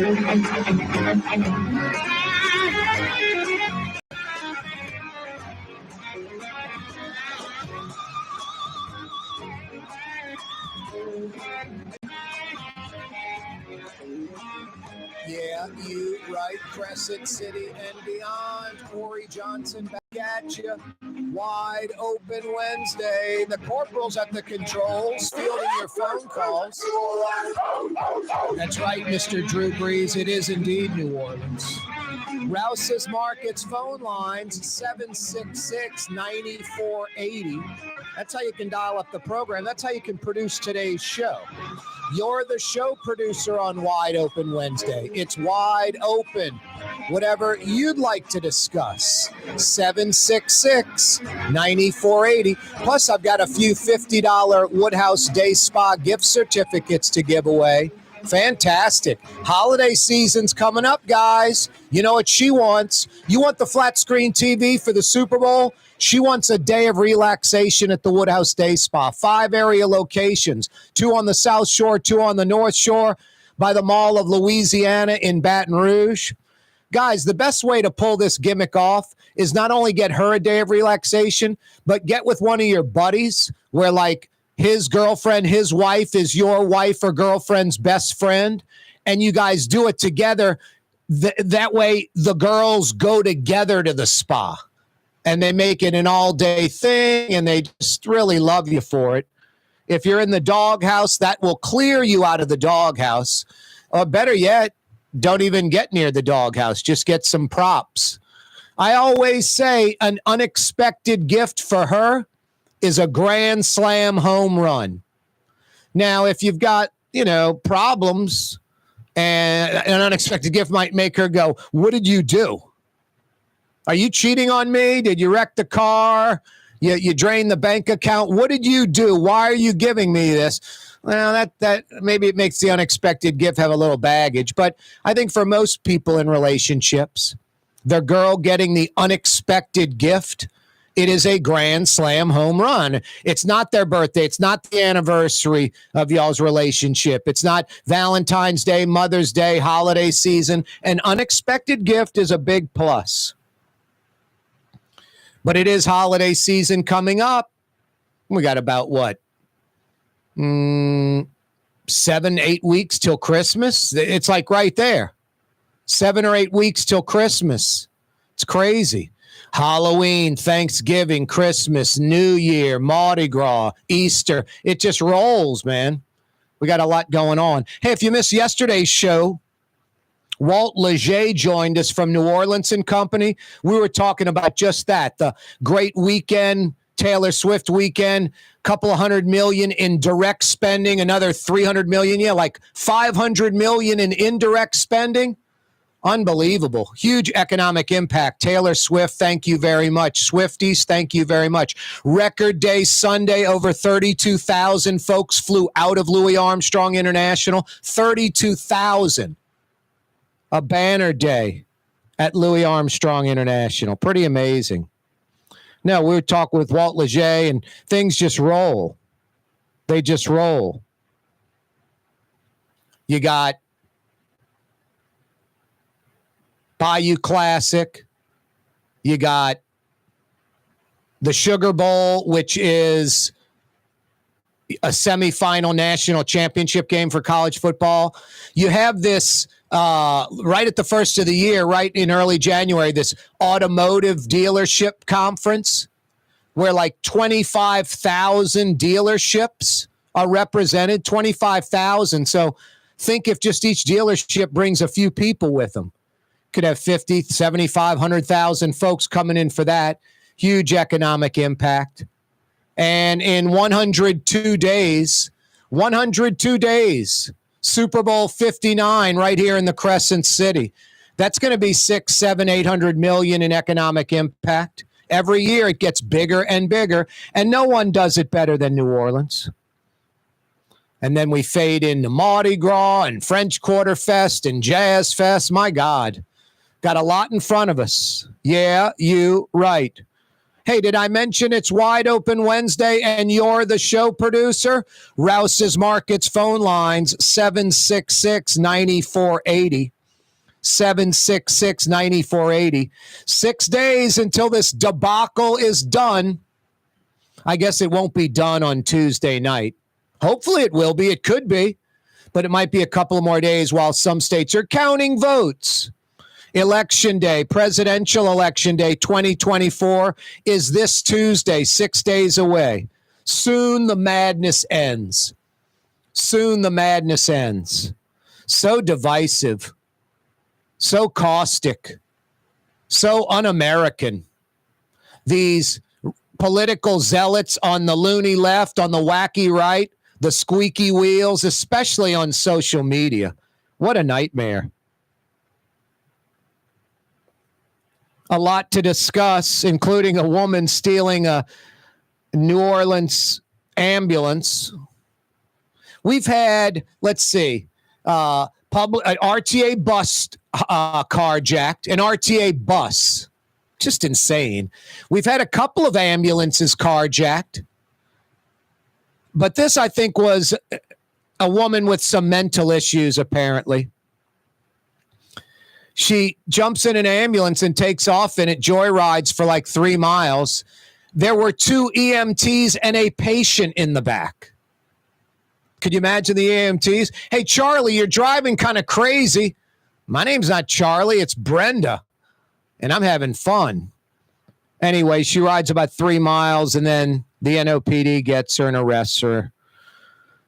Yeah, you right, Crescent City and beyond. Corey Johnson back at you. Wide open Wednesday. The corporal's at the controls, fielding your phone calls. That's right, Mr. Drew Brees. It is indeed New Orleans. Rouse's Markets phone lines, 766-9480. That's how you can dial up the program. That's how you can produce today's show. You're the show producer on Wide Open Wednesday. It's wide open. Whatever you'd like to discuss, 766-9480. Plus, I've got a few $50 Woodhouse Day Spa gift certificates to give away. Fantastic. Holiday season's coming up, guys. You know what she wants. You want the flat screen TV for the Super Bowl? She wants a day of relaxation at the Woodhouse Day Spa. 5 area locations, 2 on the South Shore, 2 on the North Shore, by the Mall of Louisiana in Baton Rouge. Guys, the best way to pull this gimmick off is not only get her a day of relaxation, but get with one of your buddies where, like, his girlfriend, his wife is your wife or girlfriend's best friend, and you guys do it together. That way the girls go together to the spa, and they make it an all-day thing, and they just really love you for it. If you're in the doghouse, that will clear you out of the doghouse. Or better yet, don't even get near the doghouse. Just get some props. I always say an unexpected gift for her is a grand slam home run. Now, if you've got, problems, and an unexpected gift might make her go, "What did you do? Are you cheating on me? Did you wreck the car? You drained the bank account? What did you do? Why are you giving me this?" Well, that maybe it makes the unexpected gift have a little baggage. But I think for most people in relationships, the girl getting the unexpected gift, it is a grand slam home run. It's not their birthday. It's not the anniversary of y'all's relationship. It's not Valentine's Day, Mother's Day, holiday season. An unexpected gift is a big plus. But it is holiday season coming up. We got about 7-8 weeks till Christmas. It's like right there. 7 or 8 weeks till Christmas. It's crazy. Halloween, Thanksgiving, Christmas, New Year, Mardi Gras, Easter. It just rolls, man. We got a lot going on. Hey, if you missed yesterday's show, Walt Leger joined us from New Orleans and Company. We were talking about just that, the great weekend, Taylor Swift weekend, couple of $100 million in direct spending, another $300 million, like $500 million in indirect spending. Unbelievable. Huge economic impact. Taylor Swift, thank you very much. Swifties, thank you very much. Record day Sunday, over 32,000 folks flew out of Louis Armstrong International. 32,000. A banner day at Louis Armstrong International. Pretty amazing. Now, we were talking with Walt Leger, and things just roll. They just roll. You got Bayou Classic. You got the Sugar Bowl, which is a semifinal national championship game for college football. You have this right at the first of the year, right in early January, this automotive dealership conference where like 25,000 dealerships are represented, 25,000. So think if just each dealership brings a few people with them. Could have 50, 75, 100,000 folks coming in for that. Huge economic impact. And in 102 days, Super Bowl 59 right here in the Crescent City. That's going to be 6, 7, 800 million in economic impact. Every year it gets bigger and bigger, and no one does it better than New Orleans. And then we fade into Mardi Gras and French Quarter Fest and Jazz Fest. My God. Got a lot in front of us. Yeah, you right. Hey, did I mention it's Wide Open Wednesday and you're the show producer? Rouse's Markets phone lines 766-9480. 766-9480. 6 days until this debacle is done. I guess it won't be done on Tuesday night. Hopefully it will be. It could be. But it might be a couple more days while some states are counting votes. Election Day, presidential election day 2024 is this Tuesday, 6 days away. Soon the madness ends. Soon the madness ends. So divisive, so caustic, so un-American. These political zealots on the loony left, on the wacky right, the squeaky wheels, especially on social media. What a nightmare. A lot to discuss, including a woman stealing a New Orleans ambulance. We've had, let's see, RTA bus carjacked, an RTA bus. Just insane. We've had a couple of ambulances carjacked. But this, I think, was a woman with some mental issues, apparently. She jumps in an ambulance and takes off in it, joyrides for like 3 miles. There were 2 EMTs and a patient in the back. Could you imagine the EMTs? Hey, Charlie, you're driving kind of crazy. My name's not Charlie, it's Brenda, and I'm having fun. Anyway, she rides about 3 miles, and then the NOPD gets her and arrests her.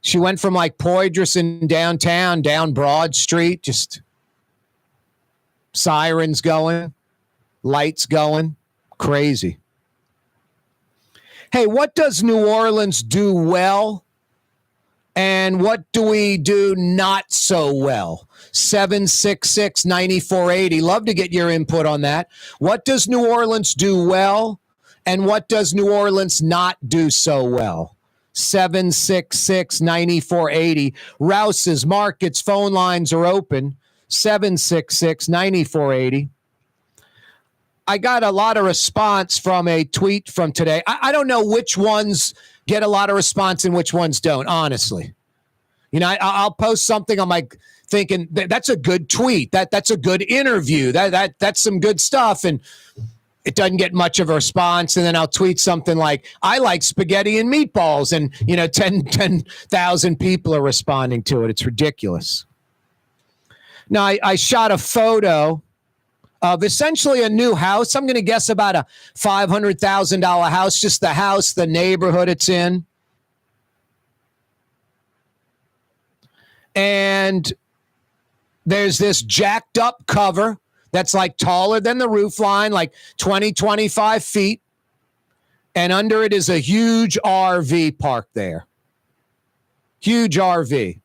She went from like Poydras in downtown, down Broad Street, just sirens going, lights going, crazy. Hey, what does New Orleans do well? And what do we do not so well? 766-9480. Love to get your input on that. What does New Orleans do well? And what does New Orleans not do so well? 766-9480. Rouse's Markets phone lines are open. 766-9480. I got a lot of response from a tweet from today. I don't know which ones get a lot of response and which ones don't, honestly. You know, I'll post something, I'm like thinking that's a good tweet. That's a good interview. That's some good stuff. And it doesn't get much of a response. And then I'll tweet something like, I like spaghetti and meatballs. And, 10,000 people are responding to it. It's ridiculous. Now, I shot a photo of essentially a new house. I'm going to guess about a $500,000 house, just the house, the neighborhood it's in. And there's this jacked up cover that's like taller than the roof line, like 20, 25 feet. And under it is a huge RV parked there. Huge RV.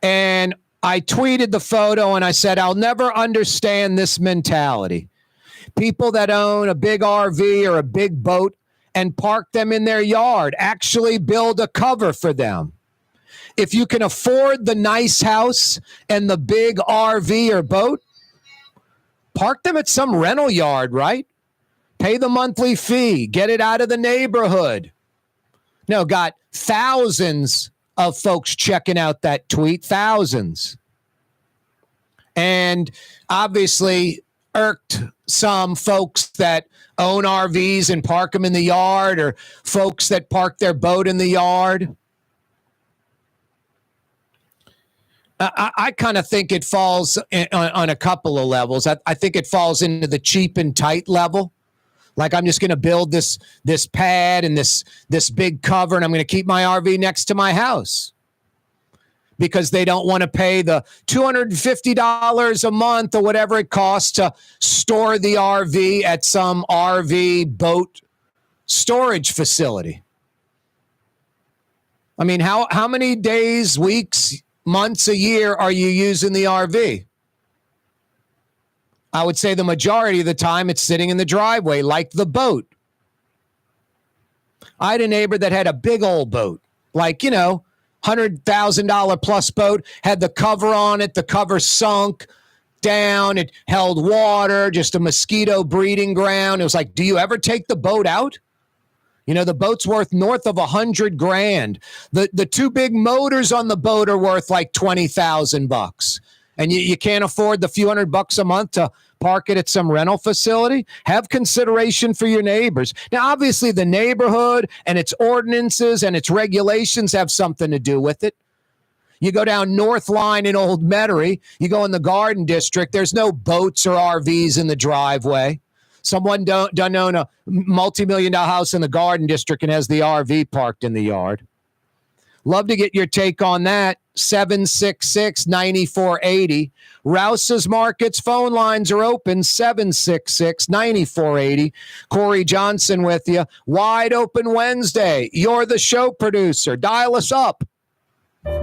And I tweeted the photo and I said, I'll never understand this mentality. People that own a big RV or a big boat and park them in their yard, actually build a cover for them. If you can afford the nice house and the big RV or boat, park them at some rental yard, right? Pay the monthly fee, get it out of the neighborhood. No, got thousands of folks checking out that tweet, thousands. And obviously irked some folks that own RVs and park them in the yard, or folks that park their boat in the yard. I kind of think it falls on a couple of levels. I think it falls into the cheap and tight level. Like, I'm just going to build this pad and this big cover, and I'm going to keep my RV next to my house because they don't want to pay the $250 a month or whatever it costs to store the RV at some RV boat storage facility. I mean, how many days, weeks, months, a year are you using the RV? I would say the majority of the time it's sitting in the driveway like the boat. I had a neighbor that had a big old boat, like, $100,000 plus boat, had the cover on it, the cover sunk, down. It held water, just a mosquito breeding ground. It was like, do you ever take the boat out? You know, the boat's worth north of $100,000. The two big motors on the boat are worth like $20,000. And you can't afford the few $100 a month to park it at some rental facility. Have consideration for your neighbors. Now, obviously, the neighborhood and its ordinances and its regulations have something to do with it. You go down North Line in Old Metairie, you go in the Garden District, there's no boats or RVs in the driveway. Someone doesn't own a multi-million-dollar house in the Garden District and has the RV parked in the yard. Love to get your take on that. 766-9480. Rouse's Markets phone lines are open. 766-9480. Corey Johnson with you. Wide Open Wednesday. You're the show producer. Dial us up.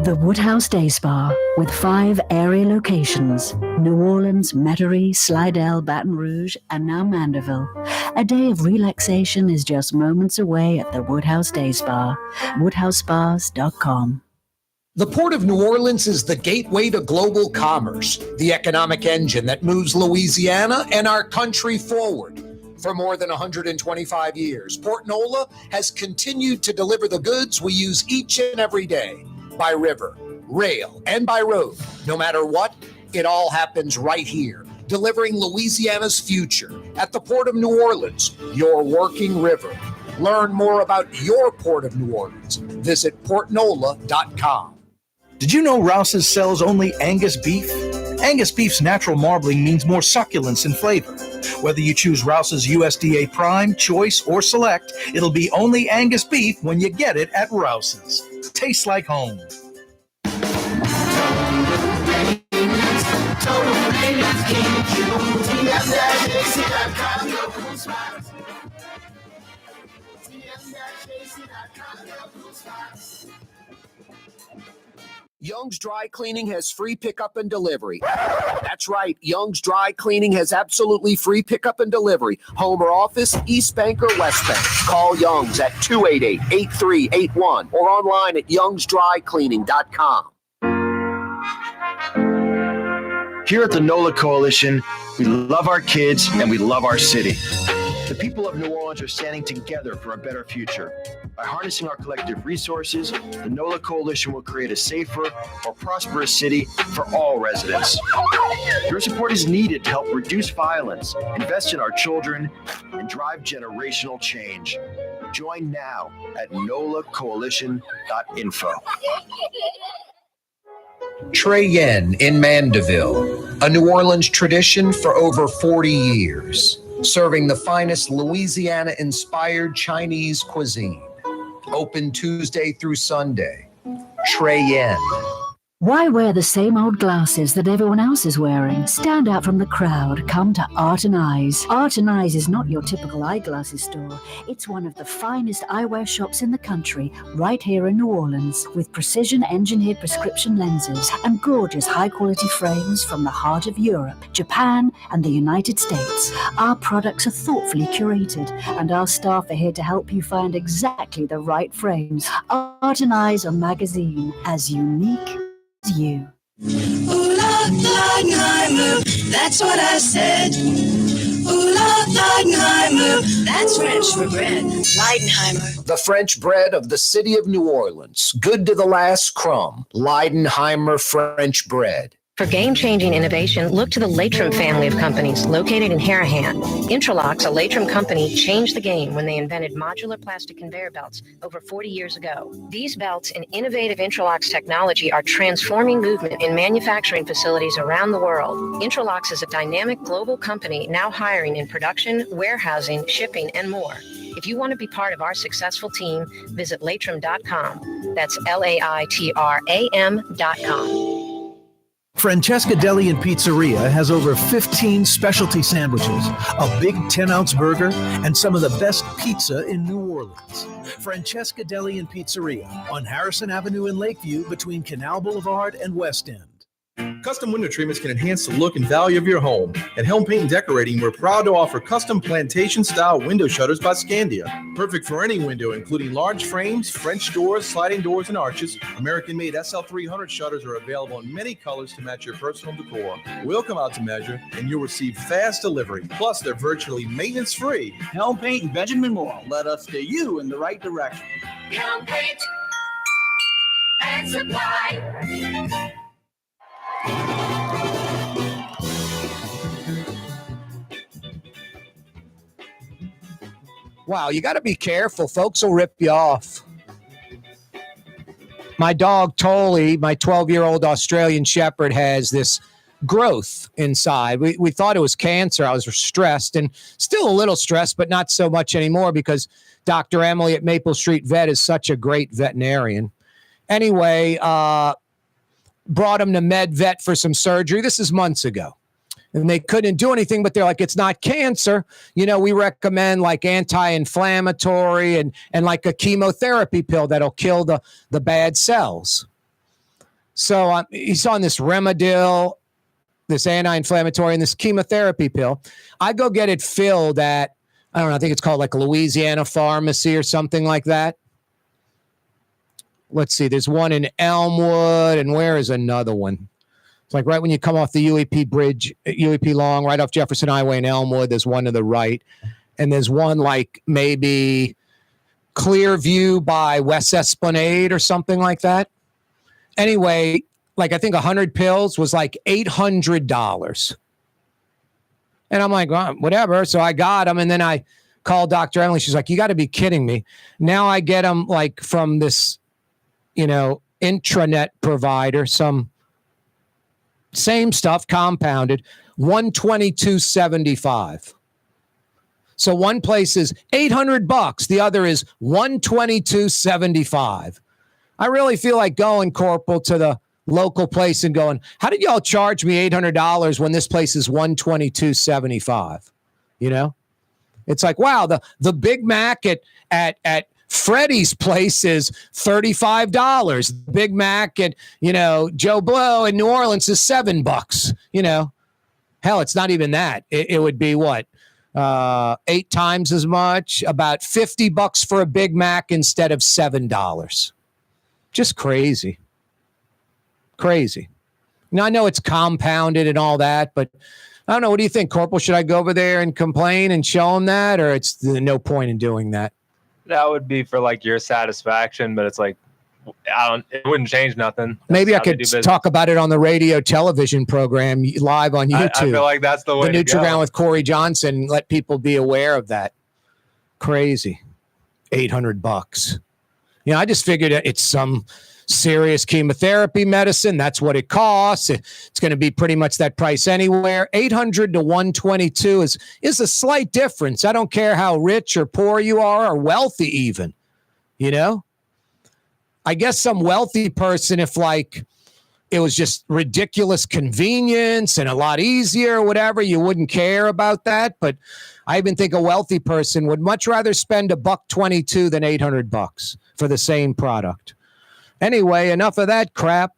The Woodhouse Day Spa, with 5 area locations: New Orleans, Metairie, Slidell, Baton Rouge, and now Mandeville. A day of relaxation is just moments away at the Woodhouse Day Spa. WoodhouseSpas.com. The Port of New Orleans is the gateway to global commerce, the economic engine that moves Louisiana and our country forward. For more than 125 years, Port Nola has continued to deliver the goods we use each and every day. By river, rail, and by road. No matter what, it all happens right here, delivering Louisiana's future at the Port of New Orleans, your working river. Learn more about your Port of New Orleans. Visit portnola.com. Did you know Rouse's sells only Angus beef? Angus beef's natural marbling means more succulence and flavor. Whether you choose Rouse's USDA Prime, Choice, or Select, it'll be only Angus beef when you get it at Rouse's. Tastes like home. Young's Dry Cleaning has free pickup and delivery. That's right. Young's Dry Cleaning has absolutely free pickup and delivery. Home or office, East Bank or West Bank. Call Young's at 288-8381 or online at youngsdrycleaning.com. Here at the NOLA Coalition, we love our kids and we love our city. The people of New Orleans are standing together for a better future. By harnessing our collective resources, the NOLA Coalition will create a safer, more prosperous city for all residents. Your support is needed to help reduce violence, invest in our children, and drive generational change. Join now at nolacoalition.info. Trey Yen in Mandeville, a New Orleans tradition for over 40 years, serving the finest Louisiana-inspired Chinese cuisine. Open Tuesday through Sunday. Trey Yen. Why wear the same old glasses that everyone else is wearing? Stand out from the crowd. Come to Art and Eyes. Art and Eyes is not your typical eyeglasses store. It's one of the finest eyewear shops in the country, right here in New Orleans, with precision-engineered prescription lenses and gorgeous high-quality frames from the heart of Europe, Japan, and the United States. Our products are thoughtfully curated, and our staff are here to help you find exactly the right frames. Art and Eyes are magazine, as unique you. Ooh la Leidenheimer, that's what I said. Ooh la Leidenheimer, that's French for bread. Leidenheimer. The French bread of the city of New Orleans. Good to the last crumb. Leidenheimer French bread. For game-changing innovation, look to the Latrim family of companies located in Harahan. Intralox, a Latrim company, changed the game when they invented modular plastic conveyor belts over 40 years ago. These belts and innovative Intralox technology are transforming movement in manufacturing facilities around the world. Intralox is a dynamic global company now hiring in production, warehousing, shipping, and more. If you want to be part of our successful team, visit Latrim.com. That's LAITRAM.com. Francesca Deli and Pizzeria has over 15 specialty sandwiches, a big 10-ounce burger, and some of the best pizza in New Orleans. Francesca Deli and Pizzeria on Harrison Avenue in Lakeview between Canal Boulevard and West End. Custom window treatments can enhance the look and value of your home. At Helm Paint and Decorating, we're proud to offer custom plantation-style window shutters by Scandia. Perfect for any window, including large frames, French doors, sliding doors, and arches. American-made SL300 shutters are available in many colors to match your personal decor. We'll come out to measure, and you'll receive fast delivery. Plus, they're virtually maintenance-free. Helm Paint and Benjamin Moore. Let us steer you in the right direction. Helm Paint and Supply. Wow, you got to be careful. Folks will rip you off. My dog, Tolly, my 12-year-old Australian Shepherd, has this growth inside. We thought it was cancer. I was stressed and still a little stressed, but not so much anymore because Dr. Emily at Maple Street Vet is such a great veterinarian. Anyway, brought him to Med Vet for some surgery. This is months ago. And they couldn't do anything, but they're like, it's not cancer. You know, we recommend like anti-inflammatory and like a chemotherapy pill that'll kill the bad cells. So he's on this Remedil, this anti-inflammatory, and this chemotherapy pill. I go get it filled at, I don't know, I think it's called like Louisiana Pharmacy or something like that. Let's see, there's one in Elmwood, and where is another one? It's like right when you come off the UEP bridge, UEP Long, right off Jefferson Highway in Elmwood, there's one to the right. And there's one like maybe Clearview by West Esplanade or something like that. Anyway, like I think 100 pills was like $800. And I'm like, well, whatever. So I got them, and then I called Dr. Emily. She's like, you got to be kidding me. Now I get them like from this, you know, intranet provider, some same stuff compounded, $122.75. So one place is $800, the other is $122.75. I really feel like going, Corporal, to the local place and going, how did y'all charge me $800 when this place is $122.75? You know, it's like, wow, the Big Mac at Freddy's place is $35. The Big Mac at, you know, Joe Blow in New Orleans is $7. You know, hell, it's not even that. It would be what? 8 times as much, about $50 for a Big Mac instead of $7. Just crazy. Crazy. Now, I know it's compounded and all that, but I don't know. What do you think, Corporal? Should I go over there and complain and show them that, or it's no point in doing that? That would be for like your satisfaction, but it's like, it wouldn't change nothing. Maybe I could talk about it on the radio television program live on YouTube. I feel like that's the way to go. The Nutriground with Corey Johnson, let people be aware of that. Crazy. $800. You know, I just figured it's some serious chemotherapy medicine. That's what it costs. It's going to be pretty much that price anywhere. $800 to $122 is a slight difference. I don't care how rich or poor you are or wealthy even, you know? I guess some wealthy person, if like it was just ridiculous convenience and a lot easier or whatever, you wouldn't care about that. But I even think a wealthy person would much rather spend $122 than $800 for the same product. Anyway, enough of that crap.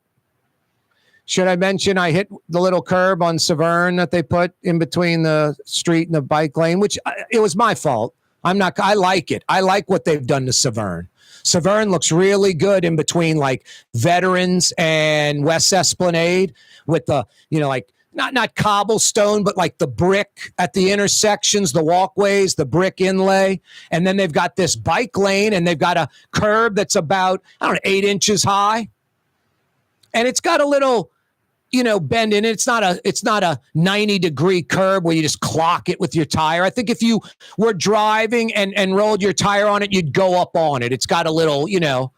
Should I mention I hit the little curb on Severn that they put in between the street and the bike lane, which it was my fault. I like it. I like what they've done to Severn. Severn looks really good in between like Veterans and West Esplanade with the, you know, like not cobblestone, but like the brick at the intersections, the walkways, the brick inlay. And then they've got this bike lane and they've got a curb that's about, 8 inches high. And it's got a little, you know, bend in it. It's not a 90-degree curb where you just clock it with your tire. I think if you were driving and rolled your tire on it, you'd go up on it. It's got a little, you know,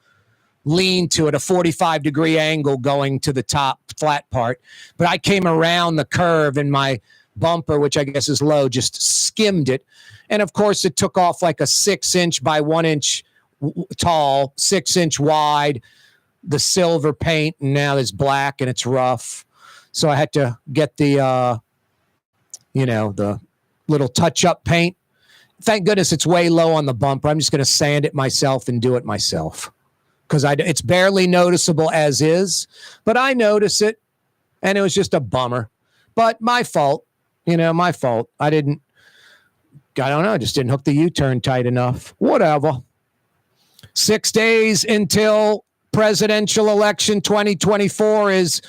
lean to it, a 45-degree angle going to the top flat part. But I came around the curve and my bumper, which I guess is low, just skimmed it. And of course, it took off like a 6-inch by 1 inch tall, 6-inch wide, the silver paint, and now it's black and it's rough. So I had to get the, the little touch-up paint. Thank goodness it's way low on the bumper. I'm just going to sand it myself and do it myself because it's barely noticeable as is, but I notice it. and it was just a bummer. But my fault, my fault. I don't know, just didn't hook the U-turn tight enough. Whatever. 6 days until presidential election 2024 is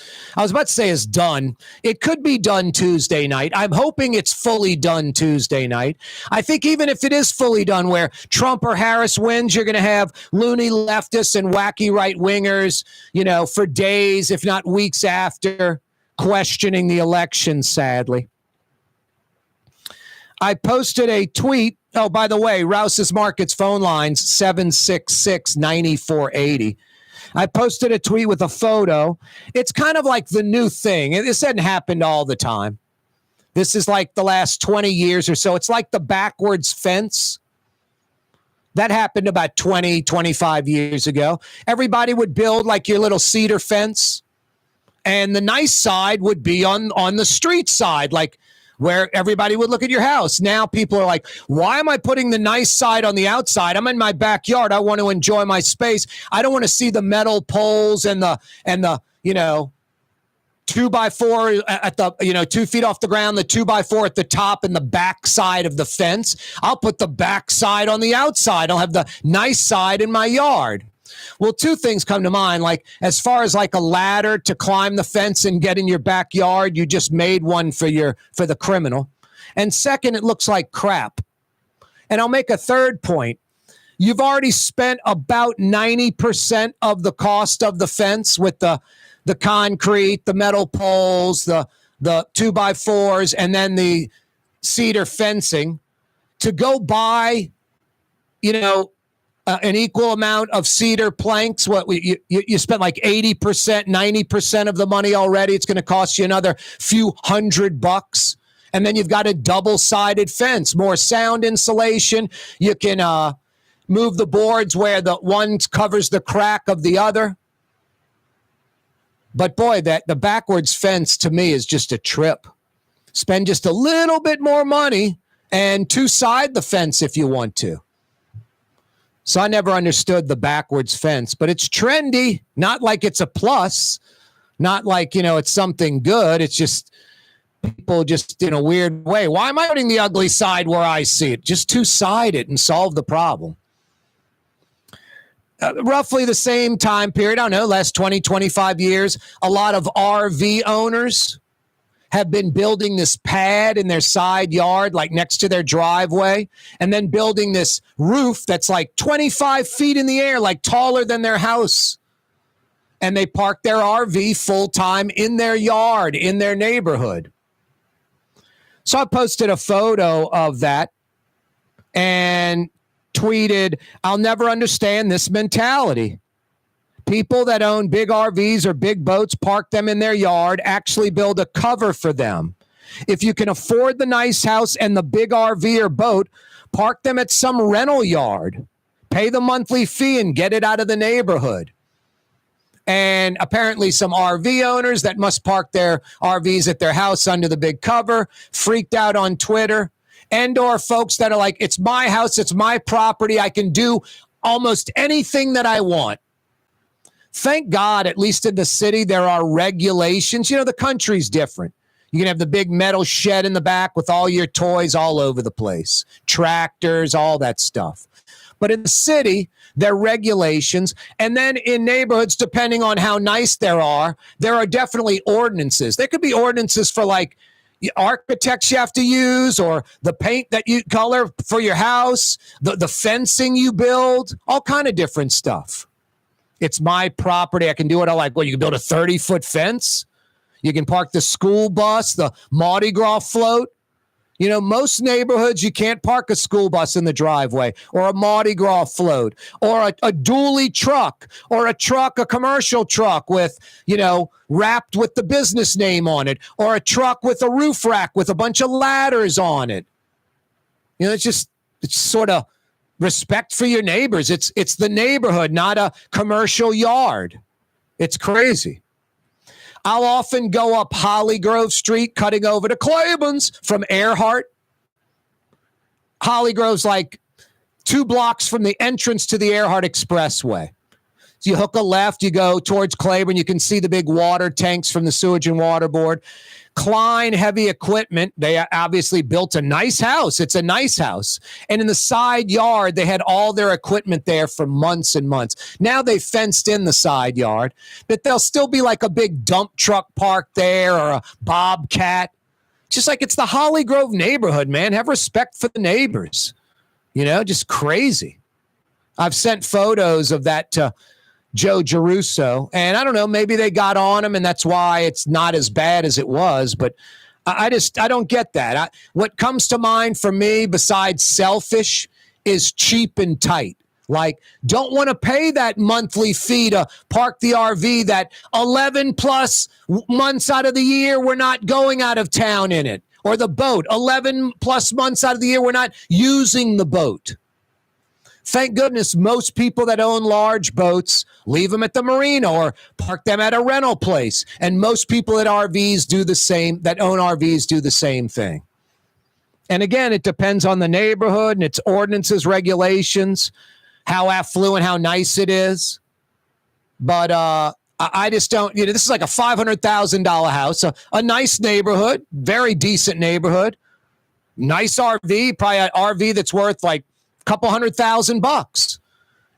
done. It could be done Tuesday night. I'm hoping it's fully done Tuesday night. I think even if it is fully done where Trump or Harris wins, you're going to have loony leftists and wacky right-wingers, for days, if not weeks after, questioning the election, sadly. I posted a tweet. Oh, by the way, Rouse's Markets phone lines, 766-9480. I posted a tweet with a photo. It's kind of like the new thing. This hasn't happened all the time. This is like the last 20 years or so. It's like the backwards fence. That happened about 20, 25 years ago. Everybody would build like your little cedar fence. And the nice side would be on the street side, like where everybody would look at your house. Now people are like, why am I putting the nice side on the outside? I'm in my backyard. I want to enjoy my space. I don't want to see the metal poles and the 2x4 at the 2 feet off the ground, the 2x4 at the top and the back side of the fence. I'll put the back side on the outside. I'll have the nice side in my yard. Well, two things come to mind, like as far as like a ladder to climb the fence and get in your backyard, you just made one for the criminal. And second, it looks like crap. And I'll make a third point. You've already spent about 90% of the cost of the fence with the concrete, the metal poles, the 2x4s, and then the cedar fencing to go buy, an equal amount of cedar planks. You spent like 80%, 90% of the money already. It's going to cost you another few $100. And then you've got a double-sided fence, more sound insulation. You can move the boards where the one covers the crack of the other. But boy, the backwards fence to me is just a trip. Spend just a little bit more money and two-side the fence if you want to. So I never understood the backwards fence, but it's trendy, not like it's a plus, not like, it's something good. It's just people just in a weird way. Why am I putting the ugly side where I see it? Just two-side it and solve the problem. Roughly the same time period, I don't know, last 20, 25 years, a lot of RV owners have been building this pad in their side yard, like next to their driveway, and then building this roof that's like 25 feet in the air, like taller than their house. And they park their RV full-time in their yard, in their neighborhood. So I posted a photo of that and tweeted, I'll never understand this mentality. People that own big RVs or big boats, park them in their yard, actually build a cover for them. If you can afford the nice house and the big RV or boat, park them at some rental yard. Pay the monthly fee and get it out of the neighborhood. And apparently some RV owners that must park their RVs at their house under the big cover freaked out on Twitter. And or folks that are like, it's my house, it's my property, I can do almost anything that I want. Thank God, at least in the city, there are regulations. The country's different. You can have the big metal shed in the back with all your toys all over the place, tractors, all that stuff. But in the city, there are regulations. And then in neighborhoods, depending on how nice there are definitely ordinances. There could be ordinances for like architects you have to use, or the paint that you color for your house, the fencing you build, all kind of different stuff. It's my property. I can do what I like. Well, you can build a 30-foot fence. You can park the school bus, the Mardi Gras float. Most neighborhoods, you can't park a school bus in the driveway, or a Mardi Gras float, or a dually truck, or a commercial truck with, wrapped with the business name on it, or a truck with a roof rack with a bunch of ladders on it. It's sort of respect for your neighbors. It's the neighborhood, not a commercial yard. It's crazy. I'll often go up Holly Grove Street, cutting over to Claiborne's from Earhart. Holly Grove's like 2 blocks from the entrance to the Earhart Expressway. So you hook a left, you go towards Claiborne. You can see the big water tanks from the Sewage and Water Board. Klein Heavy Equipment, they obviously built a nice house. It's a nice house. And in the side yard, they had all their equipment there for months and months. Now they fenced in the side yard, but there'll still be like a big dump truck parked there or a Bobcat. Just like it's the Holly Grove neighborhood, man. Have respect for the neighbors. You know, just crazy. I've sent photos of that to Joe Giarrusso, and I don't know, maybe they got on him and that's why it's not as bad as it was, but I don't get that. What comes to mind for me besides selfish is cheap and tight. Like, don't want to pay that monthly fee to park the RV that 11 plus months out of the year we're not going out of town in it, or the boat 11 plus months out of the year we're not using the boat. Thank goodness most people that own large boats leave them at the marina or park them at a rental place. And most people at RVs do the same, that own RVs do the same thing. And again, it depends on the neighborhood and its ordinances, regulations, how affluent, how nice it is. But I just don't, this is like a $500,000 house, a nice neighborhood, very decent neighborhood, nice RV, probably an RV that's worth like couple $100,000,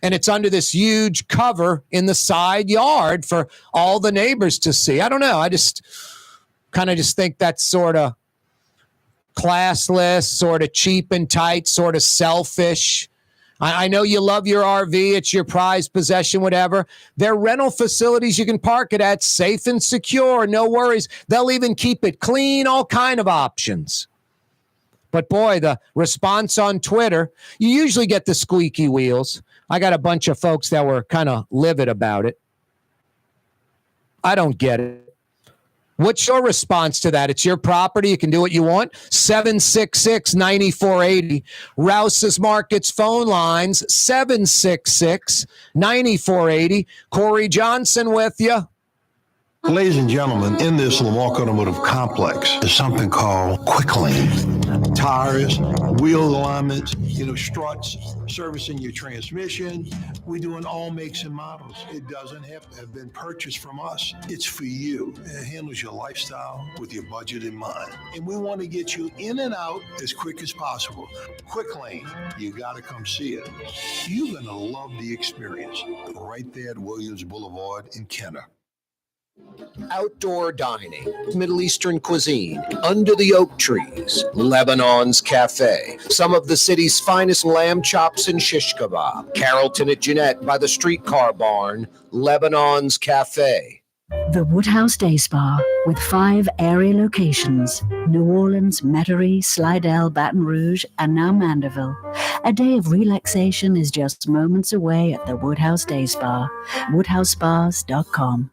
and it's under this huge cover in the side yard for all the neighbors to see. I don't know. I just kind of just think that's sort of classless, sort of cheap and tight, sort of selfish. I know you love your RV. It's your prized possession, whatever. They're rental facilities you can park it at, safe and secure, no worries. They'll even keep it clean, all kind of options. But boy, the response on Twitter, you usually get the squeaky wheels. I got a bunch of folks that were kind of livid about it. I don't get it. What's your response to that? It's your property. You can do what you want. 766-9480. Rouse's Markets phone lines, 766-9480. Corey Johnson with you. Ladies and gentlemen, in this Lamarque Automotive Complex, there's something called Quick Lane. Tires, wheel alignments, struts, servicing your transmission. We do in all makes and models. It doesn't have to have been purchased from us. It's for you. It handles your lifestyle with your budget in mind. And we want to get you in and out as quick as possible. Quick Lane, you got to come see it. You're going to love the experience. Right there at Williams Boulevard in Kenner. Outdoor dining, Middle Eastern cuisine, under the oak trees, Lebanon's Cafe, some of the city's finest lamb chops and shish kebab, Carrollton at Jeanette by the streetcar barn, Lebanon's Cafe. The Woodhouse Day Spa, with 5 area locations, New Orleans, Metairie, Slidell, Baton Rouge, and now Mandeville. A day of relaxation is just moments away at the Woodhouse Day Spa, woodhousespas.com.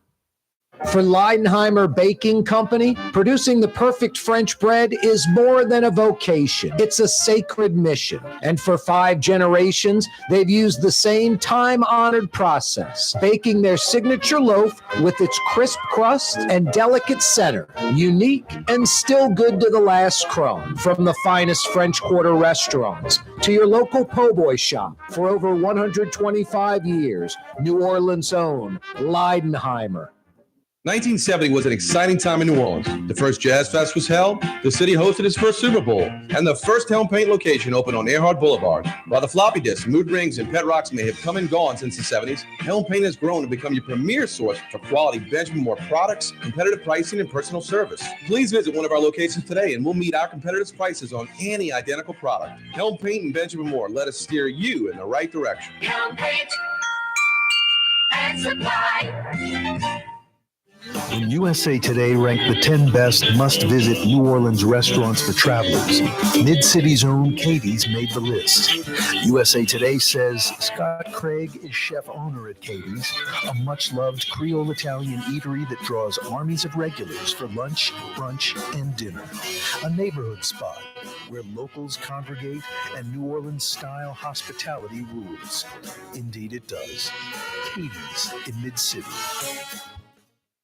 For Leidenheimer Baking Company, producing the perfect French bread is more than a vocation. It's a sacred mission. And for 5 generations, they've used the same time-honored process, baking their signature loaf with its crisp crust and delicate center, unique and still good to the last crumb. From the finest French Quarter restaurants to your local po' boy shop, for over 125 years, New Orleans' own Leidenheimer. 1970 was an exciting time in New Orleans. The first Jazz Fest was held, the city hosted its first Super Bowl, and the first Helm Paint location opened on Earhart Boulevard. While the floppy disks, mood rings, and pet rocks may have come and gone since the 70s, Helm Paint has grown to become your premier source for quality Benjamin Moore products, competitive pricing, and personal service. Please visit one of our locations today and we'll meet our competitors' prices on any identical product. Helm Paint and Benjamin Moore, let us steer you in the right direction. Helm Paint and Supply. When USA Today ranked the 10 best must-visit New Orleans restaurants for travelers, Mid-City's own Katie's made the list. USA Today says Scott Craig is chef-owner at Katie's, a much-loved Creole Italian eatery that draws armies of regulars for lunch, brunch, and dinner. A neighborhood spot where locals congregate and New Orleans-style hospitality rules. Indeed it does. Katie's in Mid-City.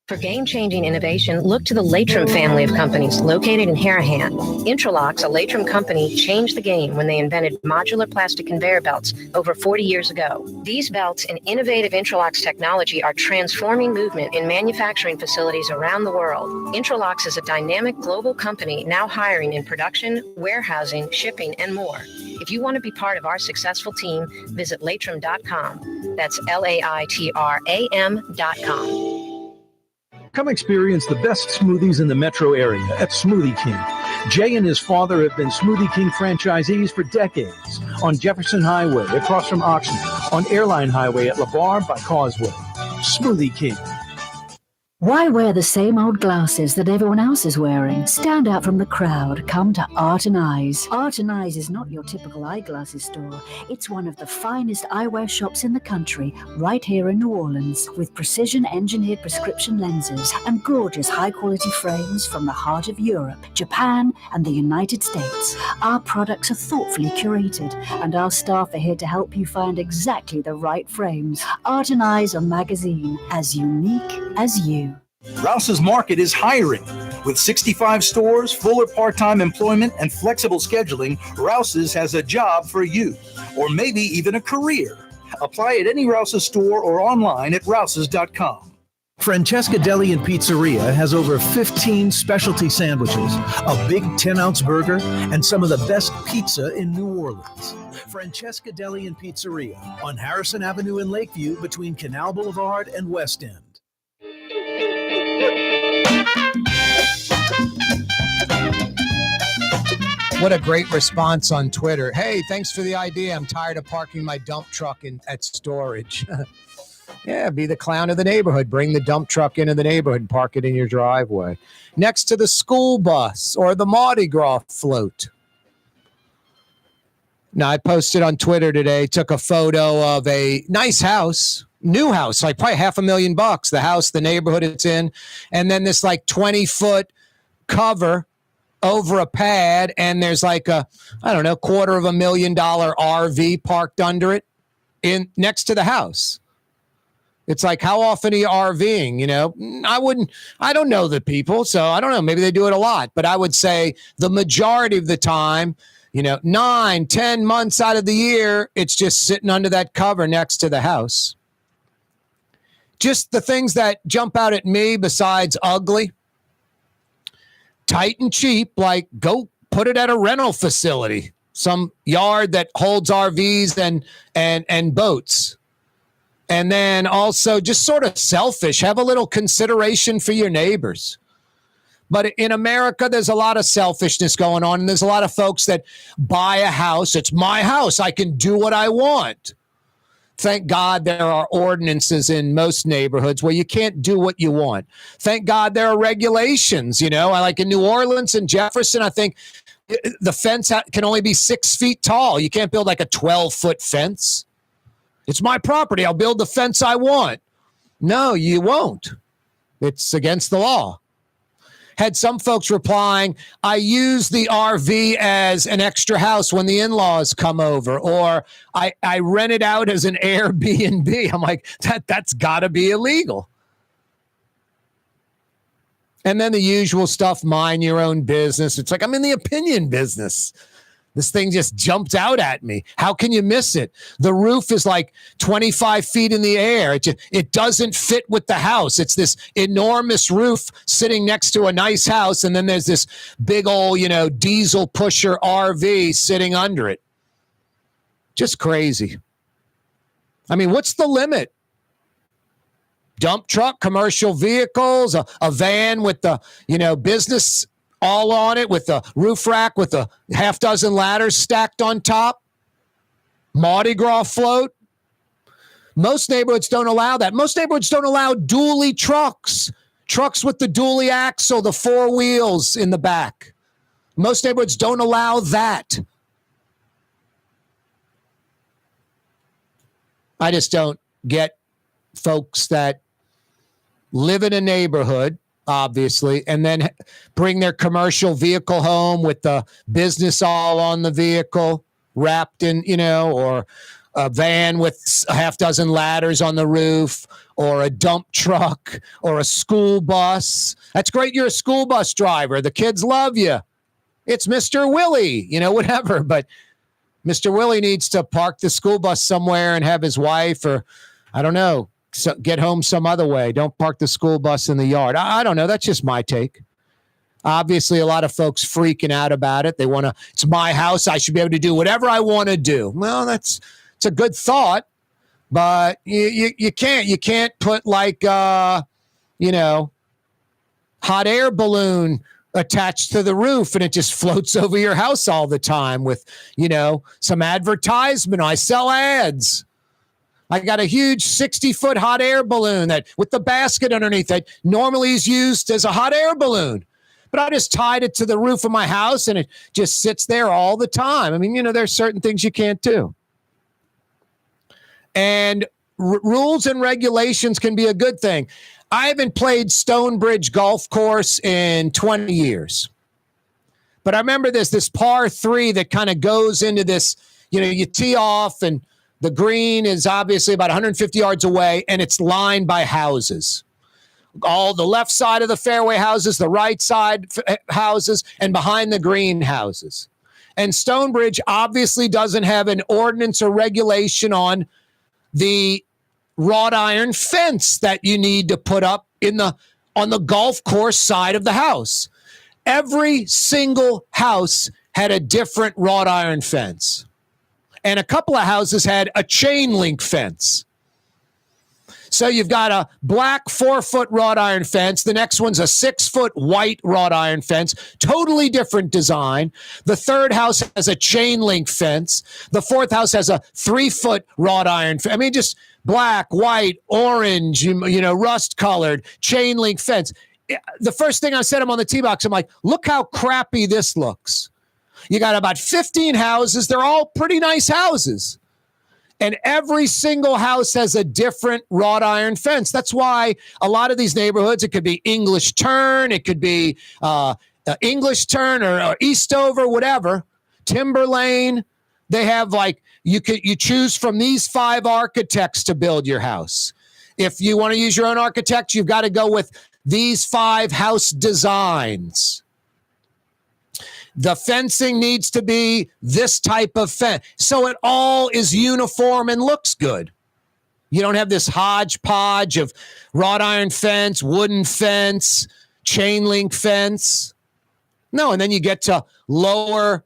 For game-changing innovation, look to the Latrim family of companies located in Harahan. Intralocks, a Latrim company, changed the game when they invented modular plastic conveyor belts over 40 years ago. These belts and innovative Intralocks technology are transforming movement in manufacturing facilities around the world. Intralocks is a dynamic global company now hiring in production, warehousing, shipping, and more. If you want to be part of our successful team, visit Latrim.com. That's LAITRAM.com. Come experience the best smoothies in the metro area at Smoothie King. Jay and his father have been Smoothie King franchisees for decades on Jefferson Highway across from Oxnard, on Airline Highway at LeBar by Causeway. Smoothie King. Why wear the same old glasses that everyone else is wearing? Stand out from the crowd. Come to Art and Eyes. Art and Eyes is not your typical eyeglasses store. It's one of the finest eyewear shops in the country, right here in New Orleans, with precision-engineered prescription lenses and gorgeous high-quality frames from the heart of Europe, Japan, and the United States. Our products are thoughtfully curated, and our staff are here to help you find exactly the right frames. Art and Eyes, a magazine as unique as you. Rouse's Market is hiring. With 65 stores, full or part-time employment, and flexible scheduling, Rouse's has a job for you, or maybe even a career. Apply at any Rouse's store or online at rouses.com. Francesca Deli and Pizzeria has over 15 specialty sandwiches, a big 10-ounce burger, and some of the best pizza in New Orleans. Francesca Deli and Pizzeria on Harrison Avenue in Lakeview between Canal Boulevard and West End. What a great response on Twitter. Hey, thanks for the idea. I'm tired of parking my dump truck at storage. Yeah, be the clown of the neighborhood. Bring the dump truck into the neighborhood and park it in your driveway. Next to the school bus or the Mardi Gras float. Now, I posted on Twitter today, took a photo of a nice house. New house, like probably $500,000, the house, the neighborhood it's in. And then this like 20-foot cover over a pad. And there's like a, I don't know, $250,000 RV parked under it next to the house. It's like, how often are you RVing? You know, I don't know the people. So I don't know. Maybe they do it a lot. But I would say the majority of the time, 9-10 months out of the year, it's just sitting under that cover next to the house. Just the things that jump out at me besides ugly, tight and cheap, like go put it at a rental facility, some yard that holds RVs and boats. And then also just sort of selfish, have a little consideration for your neighbors. But in America, there's a lot of selfishness going on. And there's a lot of folks that buy a house. It's my house. I can do what I want. Thank God there are ordinances in most neighborhoods where you can't do what you want. Thank God there are regulations, like in New Orleans and Jefferson, I think the fence can only be 6 feet tall. You can't build like a 12-foot fence. It's my property. I'll build the fence I want. No, you won't. It's against the law. Had some folks replying, I use the RV as an extra house when the in-laws come over, or I rent it out as an Airbnb. I'm like, that's got to be illegal. And then the usual stuff, mind your own business. It's like, I'm in the opinion business. This thing just jumped out at me. How can you miss it? The roof is like 25 feet in the air. It doesn't fit with the house. It's this enormous roof sitting next to a nice house. And then there's this big old, diesel pusher RV sitting under it. Just crazy. I mean, what's the limit? Dump truck, commercial vehicles, a van with the, business all on it with a roof rack with a half dozen ladders stacked on top. Mardi Gras float. Most neighborhoods don't allow that. Most neighborhoods don't allow dually trucks with the dually axle, the 4 wheels in the back. Most neighborhoods don't allow that. I just don't get folks that live in a neighborhood, obviously, and then bring their commercial vehicle home with the business all on the vehicle wrapped in, or a van with a half dozen ladders on the roof, or a dump truck, or a school bus. That's great. You're a school bus driver. The kids love you. It's Mr. Willie, whatever. But Mr. Willie needs to park the school bus somewhere and have his wife, or I don't know, get home some other way. Don't park the school bus in the yard. I don't know. That's just my take. Obviously, a lot of folks freaking out about it. They want to, it's my house. I should be able to do whatever I want to do. Well, it's a good thought, but you can't put like, hot air balloon attached to the roof and it just floats over your house all the time with, some advertisement. I sell ads. I got a huge 60-foot hot air balloon that with the basket underneath that normally is used as a hot air balloon. But I just tied it to the roof of my house and it just sits there all the time. I mean, there's certain things you can't do. And rules and regulations can be a good thing. I haven't played Stonebridge Golf Course in 20 years. But I remember this par 3 that kind of goes into this, you tee off and the green is obviously about 150 yards away and it's lined by houses. All the left side of the fairway houses, the right side houses, and behind the green houses. And Stonebridge obviously doesn't have an ordinance or regulation on the wrought iron fence that you need to put up on the golf course side of the house. Every single house had a different wrought iron fence. And a couple of houses had a chain link fence. So you've got a black 4-foot wrought iron fence. The next one's a 6-foot white wrought iron fence. Totally different design. The third house has a chain link fence. The fourth house has a 3-foot wrought iron fence. I mean, just black, white, orange, rust colored, chain link fence. The first thing I said, I'm on the tee box, I'm like, look how crappy this looks. You got about 15 houses. They're all pretty nice houses. And every single house has a different wrought iron fence. That's why a lot of these neighborhoods, it could be English Turn, it could be English Turn or Eastover, whatever. Timber Lane. They have you choose from these 5 architects to build your house. If you want to use your own architect, you've got to go with these 5 house designs. The fencing needs to be this type of fence. So it all is uniform and looks good. You don't have this hodgepodge of wrought iron fence, wooden fence, chain link fence. No, and then you get to lower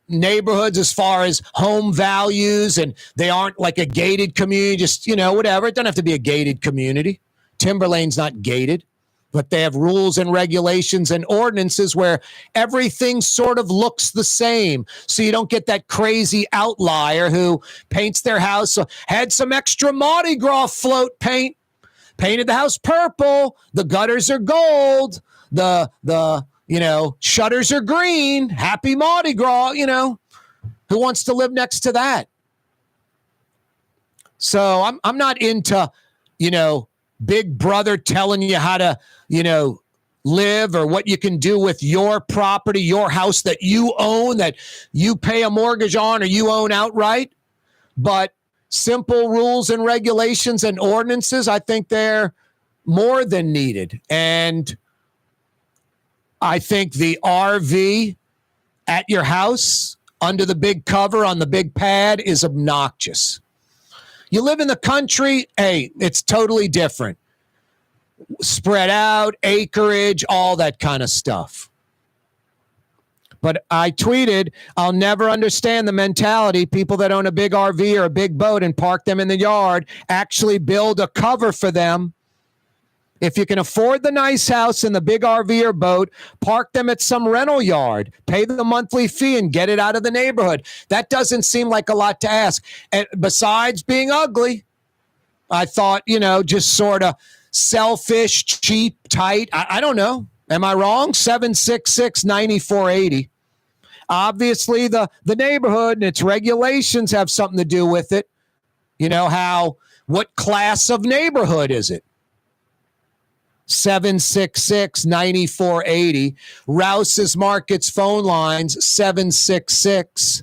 neighborhoods as far as home values, and they aren't like a gated community, just, whatever. It doesn't have to be a gated community. Timberlane's not gated. But they have rules and regulations and ordinances where everything sort of looks the same. So you don't get that crazy outlier who paints their house, had some extra Mardi Gras float paint, painted the house purple, the gutters are gold, the shutters are green, happy Mardi Gras, who wants to live next to that? So I'm not into, Big Brother telling you how to, live or what you can do with your property, your house that you own, that you pay a mortgage on or you own outright. But simple rules and regulations and ordinances, I think they're more than needed. And I think the RV at your house under the big cover on the big pad is obnoxious. You live in the country, hey, it's totally different. Spread out, acreage, all that kind of stuff. But I tweeted, I'll never understand the mentality. People that own a big RV or a big boat and park them in the yard actually build a cover for them. If you can afford the nice house and the big RV or boat, park them at some rental yard, pay the monthly fee and get it out of the neighborhood. That doesn't seem like a lot to ask. And besides being ugly, I thought, just sort of selfish, cheap, tight. I don't know. Am I wrong? 766-9480. Obviously, the neighborhood and its regulations have something to do with it. What class of neighborhood is it? 766-9480. Rouse's Markets phone lines, 766-9480.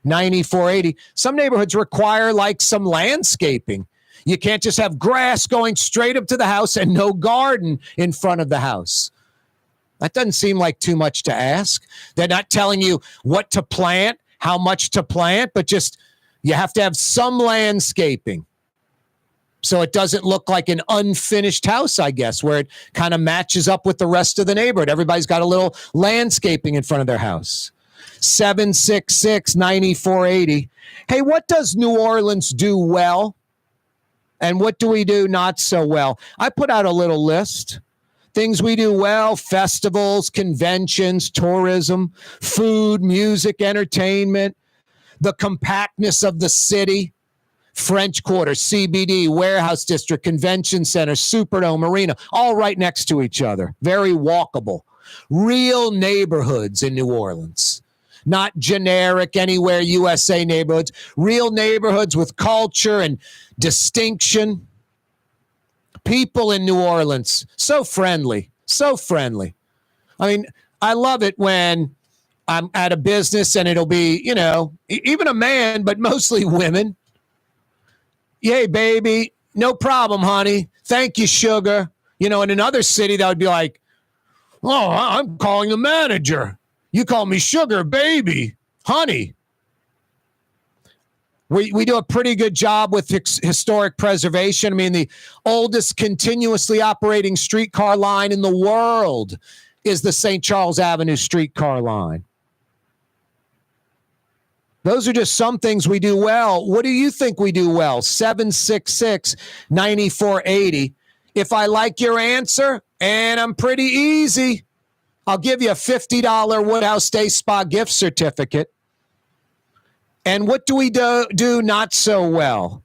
9480. Some neighborhoods require like some landscaping. You can't just have grass going straight up to the house and no garden in front of the house. That doesn't seem like too much to ask. They're not telling you what to plant, how much to plant, but just you have to have some landscaping. So it doesn't look like an unfinished house, I guess, where it kind of matches up with the rest of the neighborhood. Everybody's got a little landscaping in front of their house. 766-9480. Hey, what does New Orleans do well? And what do we do not so well? I put out a little list. Things we do well: festivals, conventions, tourism, food, music, entertainment, the compactness of the city, French Quarter, CBD, Warehouse District, Convention Center, Superdome, Marina, all right next to each other. Very walkable. Real neighborhoods in New Orleans. Not generic anywhere USA neighborhoods. Real neighborhoods with culture and distinction. People in New Orleans, so friendly, so friendly. I mean, I love it when I'm at a business and it'll be, you know, even a man, but mostly women. Hey, baby, no problem, honey. Thank you, sugar. You know, in another city, that would be like, oh, I'm calling the manager. You call me sugar, baby, honey. We do a pretty good job with historic preservation. I mean, the oldest continuously operating streetcar line in the world is the St. Charles Avenue streetcar line. Those are just some things we do well. What do you think we do well? 766-9480. If I like your answer, and I'm pretty easy, I'll give you a $50 Woodhouse Day Spa gift certificate. And what do we do not so well?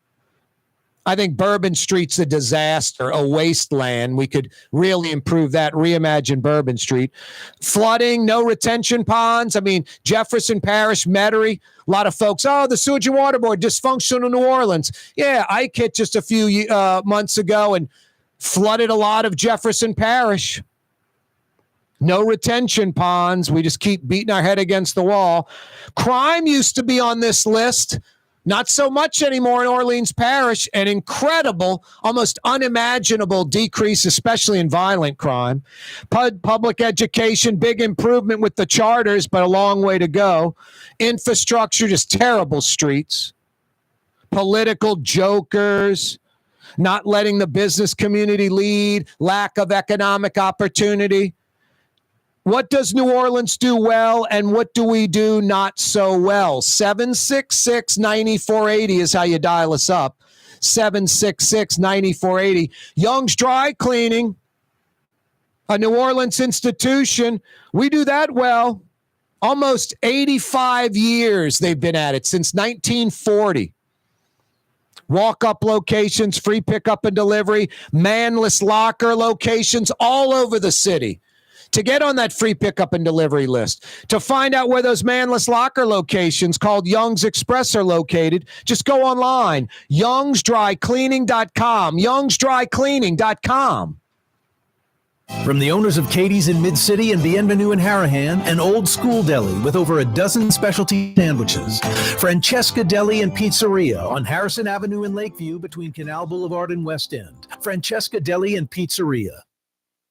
I think Bourbon Street's a disaster, a wasteland. We could really improve that, reimagine Bourbon Street. Flooding, no retention ponds. I mean, Jefferson Parish, Metairie, a lot of folks, oh, the Sewage and Water Board, dysfunctional New Orleans. Yeah, Ike hit just a few months ago and flooded a lot of Jefferson Parish. No retention ponds. We just keep beating our head against the wall. Crime used to be on this list. Not so much anymore in Orleans Parish. An incredible, almost unimaginable decrease, especially in violent crime. Public education, big improvement with the charters, but a long way to go. Infrastructure, just terrible streets. Political jokers, not letting the business community lead, lack of economic opportunity. What does New Orleans do well, and what do we do not so well? 766-9480 is how you dial us up. 766-9480. Young's Dry Cleaning, a New Orleans institution. We do that well. Almost 85 years they've been at it, since 1940. Walk-up locations, free pickup and delivery, manless locker locations all over the city. To get on that free pickup and delivery list, to find out where those manless locker locations called Young's Express are located, just go online, youngsdrycleaning.com, youngsdrycleaning.com. From the owners of Katie's in Mid-City and Bienvenue in Harahan, an old school deli with over a dozen specialty sandwiches. Francesca Deli and Pizzeria on Harrison Avenue in Lakeview between Canal Boulevard and West End. Francesca Deli and Pizzeria.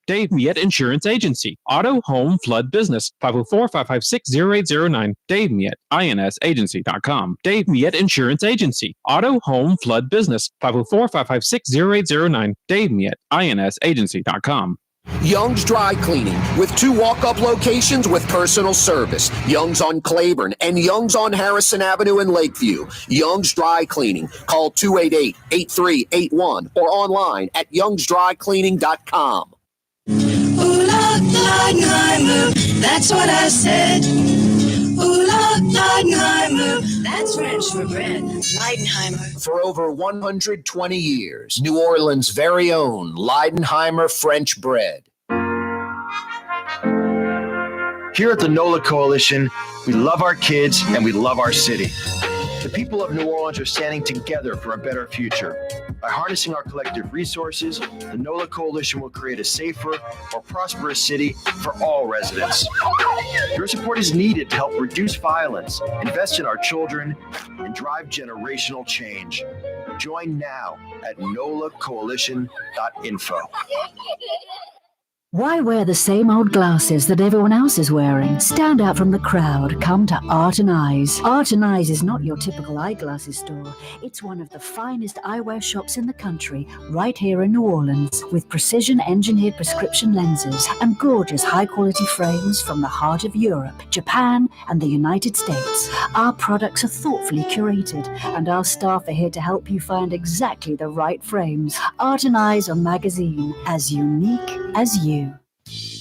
Dave Miette Insurance Agency. Auto, home, flood, business. 504-556-0809. Dave Miette, INSagency.com. Dave Miette Insurance Agency. Auto, home, flood, business. 504-556-0809. Dave Miette, INSagency.com. Young's Dry Cleaning, with 2 walk-up locations with personal service. Young's on Claiborne and Young's on Harrison Avenue in Lakeview. Young's Dry Cleaning. Call 288-8381 or online at youngsdrycleaning.com. Ooh, Leidenheimer, that's what I said. Ooh, Leidenheimer, that's French for bread. Leidenheimer. For over 120 years, New Orleans' very own Leidenheimer French bread. Here at the NOLA Coalition, we love our kids and we love our city. The people of New Orleans are standing together for a better future. By harnessing our collective resources, the NOLA Coalition will create a safer, more prosperous city for all residents. Your support is needed to help reduce violence, invest in our children, and drive generational change. Join now at nolacoalition.info. Why wear the same old glasses that everyone else is wearing? Stand out from the crowd. Come to Art and Eyes. Art and Eyes is not your typical eyeglasses store. It's one of the finest eyewear shops in the country, right here in New Orleans, with precision-engineered prescription lenses and gorgeous high-quality frames from the heart of Europe, Japan, and the United States. Our products are thoughtfully curated, and our staff are here to help you find exactly the right frames. Art and Eyes on Magazine, as unique as you.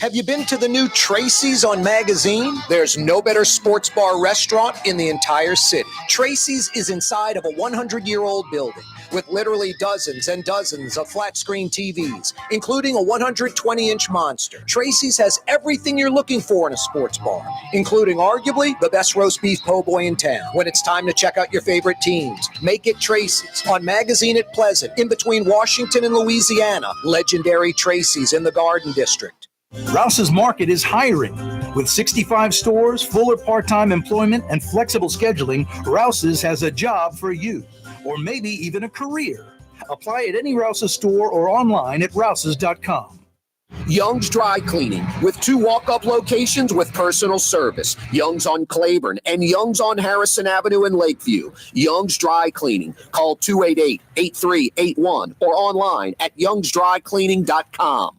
Have you been to the new Tracy's on Magazine? There's no better sports bar restaurant in the entire city. Tracy's is inside of a 100-year-old building with literally dozens and dozens of flat-screen TVs, including a 120-inch monster. Tracy's has everything you're looking for in a sports bar, including arguably the best roast beef po' boy in town. When it's time to check out your favorite teams, make it Tracy's on Magazine at Pleasant, in between Washington and Louisiana. Legendary Tracy's in the Garden District. Rouse's Market is hiring. With 65 stores, full or part-time employment, and flexible scheduling, Rouse's has a job for you, or maybe even a career. Apply at any Rouse's store or online at rouses.com. Young's Dry Cleaning, with 2 walk-up locations with personal service. Young's on Claiborne and Young's on Harrison Avenue in Lakeview. Young's Dry Cleaning. Call 288-8381 or online at youngsdrycleaning.com.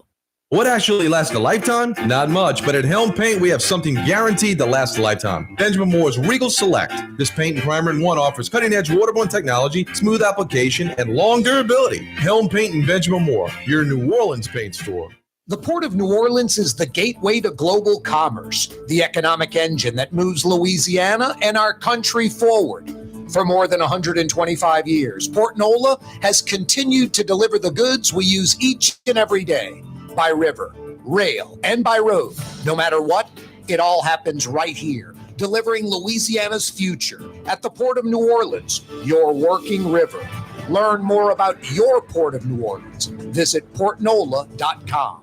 What actually lasts a lifetime? Not much, but at Helm Paint, we have something guaranteed to last a lifetime. Benjamin Moore's Regal Select. This paint and primer in one offers cutting-edge waterborne technology, smooth application, and long durability. Helm Paint and Benjamin Moore, your New Orleans paint store. The Port of New Orleans is the gateway to global commerce, the economic engine that moves Louisiana and our country forward. For more than 125 years, Port Nola has continued to deliver the goods we use each and every day. By river, rail, and by road. No matter what, it all happens right here, delivering Louisiana's future at the Port of New Orleans, your working river. Learn more about your Port of New Orleans. Visit portnola.com.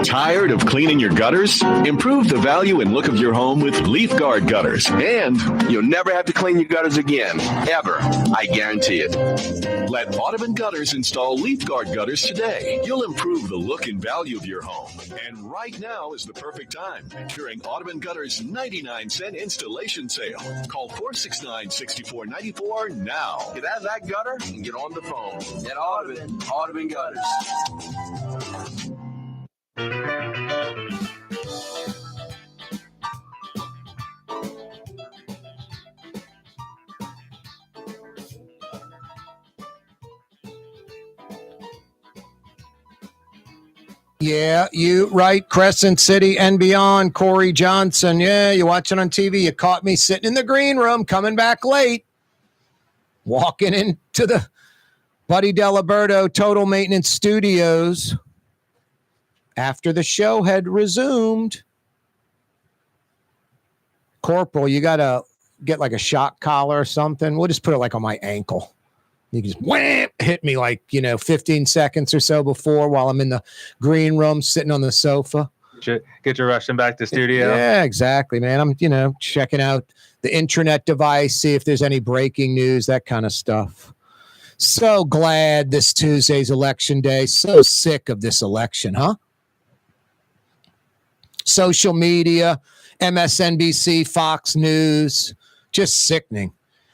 Tired of cleaning your gutters? Improve the value and look of your home with Leaf Guard gutters. And you'll never have to clean your gutters again, ever. I guarantee it. Let Audubon Gutters install Leaf Guard gutters today. You'll improve the look and value of your home. And right now is the perfect time during Audubon Gutters' 99-cent installation sale. Call 469-6494 now. Get out of that gutter and get on the phone. Get Audubon Gutters. Yeah, you right. Crescent City and beyond. Corey Johnson. Yeah, you watching on TV. You caught me sitting in the green room, coming back late, walking into the Buddy Diliberto Total Maintenance Studios after the show had resumed. Corporal, you got to get like a shock collar or something. We'll just put it like on my ankle. You can just wham, hit me like, 15 seconds or so before while I'm in the green room sitting on the sofa. Get you rushing back to studio. Yeah, exactly, man. I'm, checking out the intranet device, see if there's any breaking news, that kind of stuff. So glad this Tuesday's election day. So sick of this election, huh? Social media, MSNBC, Fox News, just sickening.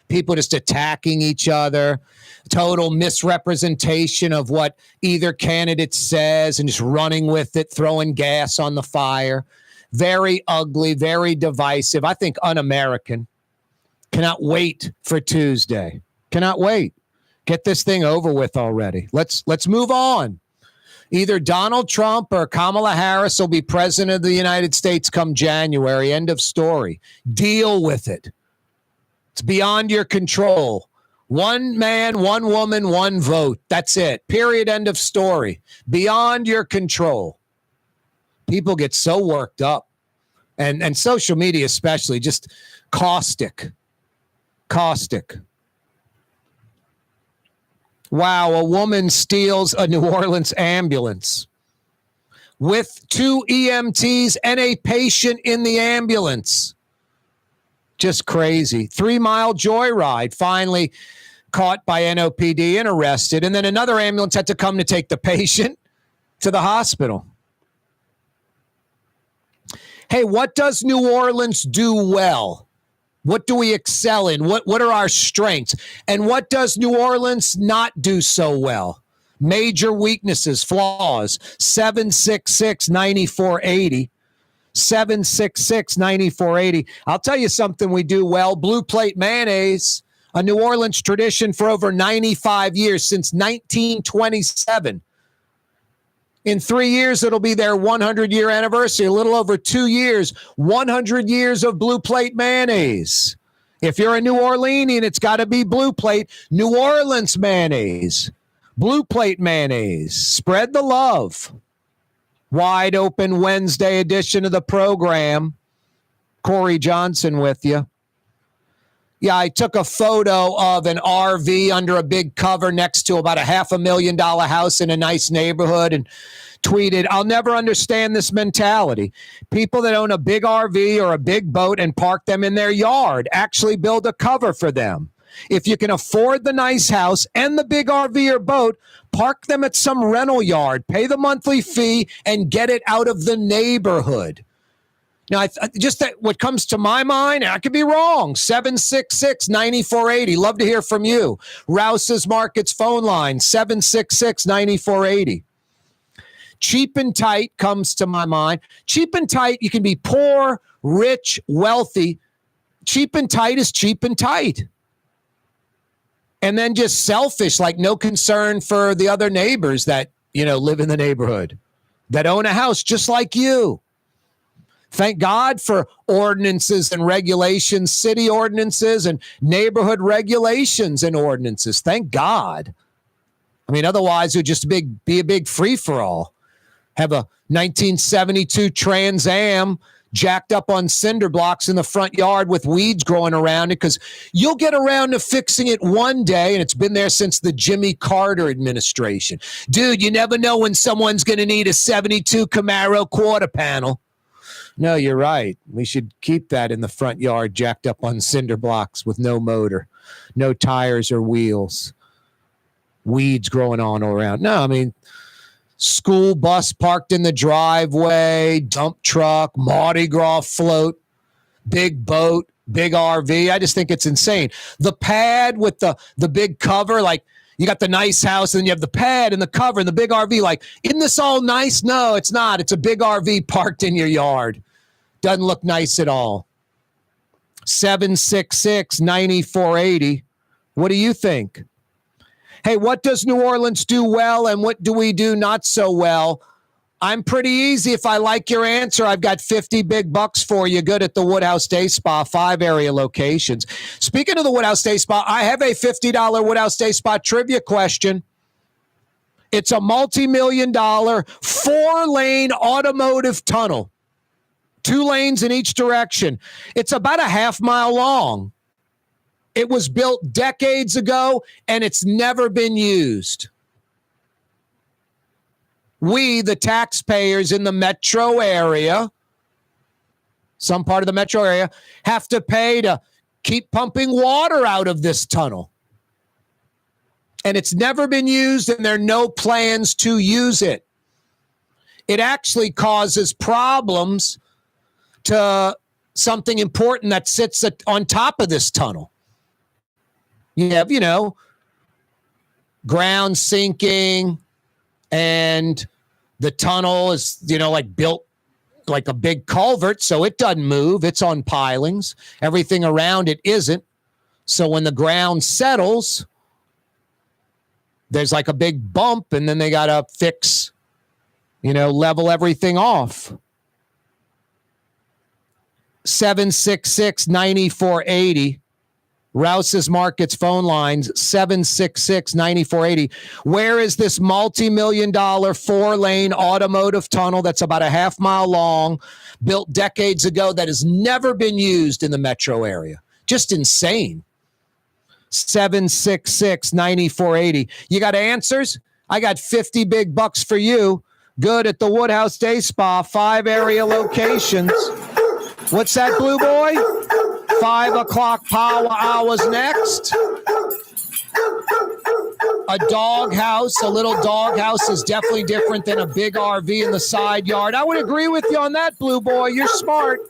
People just attacking each other, total misrepresentation of what either candidate says and just running with it, throwing gas on the fire. Very ugly, very divisive. I think un-American. Cannot wait for Tuesday. Cannot wait. Get this thing over with already. Let's move on. Either Donald Trump or Kamala Harris will be president of the United States come January. End of story. Deal with it. It's beyond your control. One man, one woman, one vote. That's it. Period. End of story. Beyond your control. People get so worked up. And social media especially, just caustic. Wow, a woman steals a New Orleans ambulance with 2 EMTs and a patient in the ambulance. Just crazy. 3-mile joyride, finally caught by NOPD and arrested. And then another ambulance had to come to take the patient to the hospital. Hey, what does New Orleans do well? What do we excel in? What are our strengths? And what does New Orleans not do so well? Major weaknesses, flaws. 766-9480. 766-9480. I'll tell you something we do well. Blue Plate mayonnaise, a New Orleans tradition for over 95 years, since 1927. In 3 years, it'll be their 100-year anniversary. A little over 2 years, 100 years of Blue Plate mayonnaise. If you're a New Orleanian, it's got to be Blue Plate. New Orleans mayonnaise. Blue Plate mayonnaise. Spread the love. Wide open Wednesday edition of the program. Corey Johnson with you. Yeah, I took a photo of an RV under a big cover next to about a $500,000 house in a nice neighborhood and tweeted, I'll never understand this mentality. People that own a big RV or a big boat and park them in their yard actually build a cover for them. If you can afford the nice house and the big RV or boat, park them at some rental yard, pay the monthly fee, and get it out of the neighborhood. Now, just that what comes to my mind, I could be wrong. 766-9480. Love to hear from you. Rouse's Markets phone line, 766-9480. Cheap and tight comes to my mind. Cheap and tight, you can be poor, rich, wealthy. Cheap and tight is cheap and tight. And then just selfish, like no concern for the other neighbors that, live in the neighborhood, that own a house just like you. Thank God for ordinances and regulations, city ordinances and neighborhood regulations and ordinances. Thank God. I mean, otherwise it would just be a big free-for-all. Have a 1972 Trans Am jacked up on cinder blocks in the front yard with weeds growing around it, because you'll get around to fixing it one day, and it's been there since the Jimmy Carter administration. Dude, you never know when someone's going to need a 72 Camaro quarter panel. No, you're right. We should keep that in the front yard, jacked up on cinder blocks with no motor, no tires or wheels, weeds growing on all around. No, I mean, school bus parked in the driveway, dump truck, Mardi Gras float, big boat, big RV. I just think it's insane. The pad with the big cover, like you got the nice house and then you have the pad and the cover and the big RV. Like, isn't this all nice? No, it's not. It's a big RV parked in your yard. Doesn't look nice at all. 766-9480. What do you think? Hey, what does New Orleans do well and what do we do not so well? I'm pretty easy. If I like your answer, I've got 50 big bucks for you. Good at the Woodhouse Day Spa, 5 area locations. Speaking of the Woodhouse Day Spa, I have a $50 Woodhouse Day Spa trivia question. It's a multi-million-dollar 4-lane automotive tunnel. 2 lanes in each direction. It's about a half-mile long. It was built decades ago, and it's never been used. We, the taxpayers in the metro area, some part of the metro area, have to pay to keep pumping water out of this tunnel. And it's never been used, and there are no plans to use it. It actually causes problems to something important that sits on top of this tunnel. You have, ground sinking, and the tunnel is, like built like a big culvert, so it doesn't move. It's on pilings. Everything around it isn't. So when the ground settles, there's like a big bump, and then they got to fix, level everything off. 766-9480. Rouse's Markets phone lines, 766-9480. Where is this multi-million-dollar 4-lane automotive tunnel that's about a half-mile long, built decades ago, that has never been used in the metro area? Just insane. 766-9480. You got answers? I got 50 big bucks for you. Good at the Woodhouse Day Spa, 5 area locations. What's that, Blue Boy? 5 o'clock power hours next. A doghouse, a little doghouse is definitely different than a big RV in the side yard. I would agree with you on that, Blue Boy. You're smart.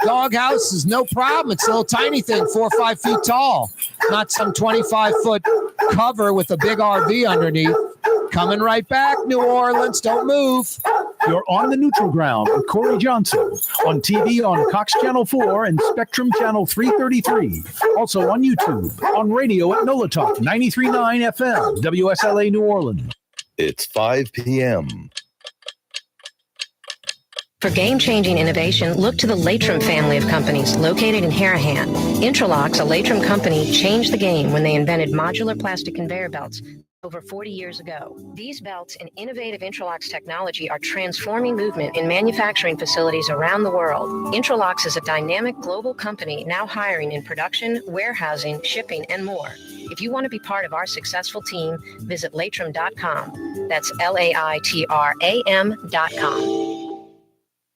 Doghouse is no problem. It's a little tiny thing, 4 or 5 feet tall. Not some 25-foot cover with a big RV underneath. Coming right back, New Orleans. Don't move. You're on the neutral ground with Corey Johnson on TV on Cox Channel 4 and Spectrum Channel 333. Also on YouTube, on radio at NOLA Talk 93.9 FM, WSLA New Orleans. It's 5 p.m. For game-changing innovation, look to the Latrim family of companies located in Harahan. Intralocks, a Latrim company, changed the game when they invented modular plastic conveyor belts over 40 years ago. These belts and innovative Intralocks technology are transforming movement in manufacturing facilities around the world. Intralocks is a dynamic global company now hiring in production, warehousing, shipping, and more. If you want to be part of our successful team, visit Latrim.com. That's LAITRAM.com.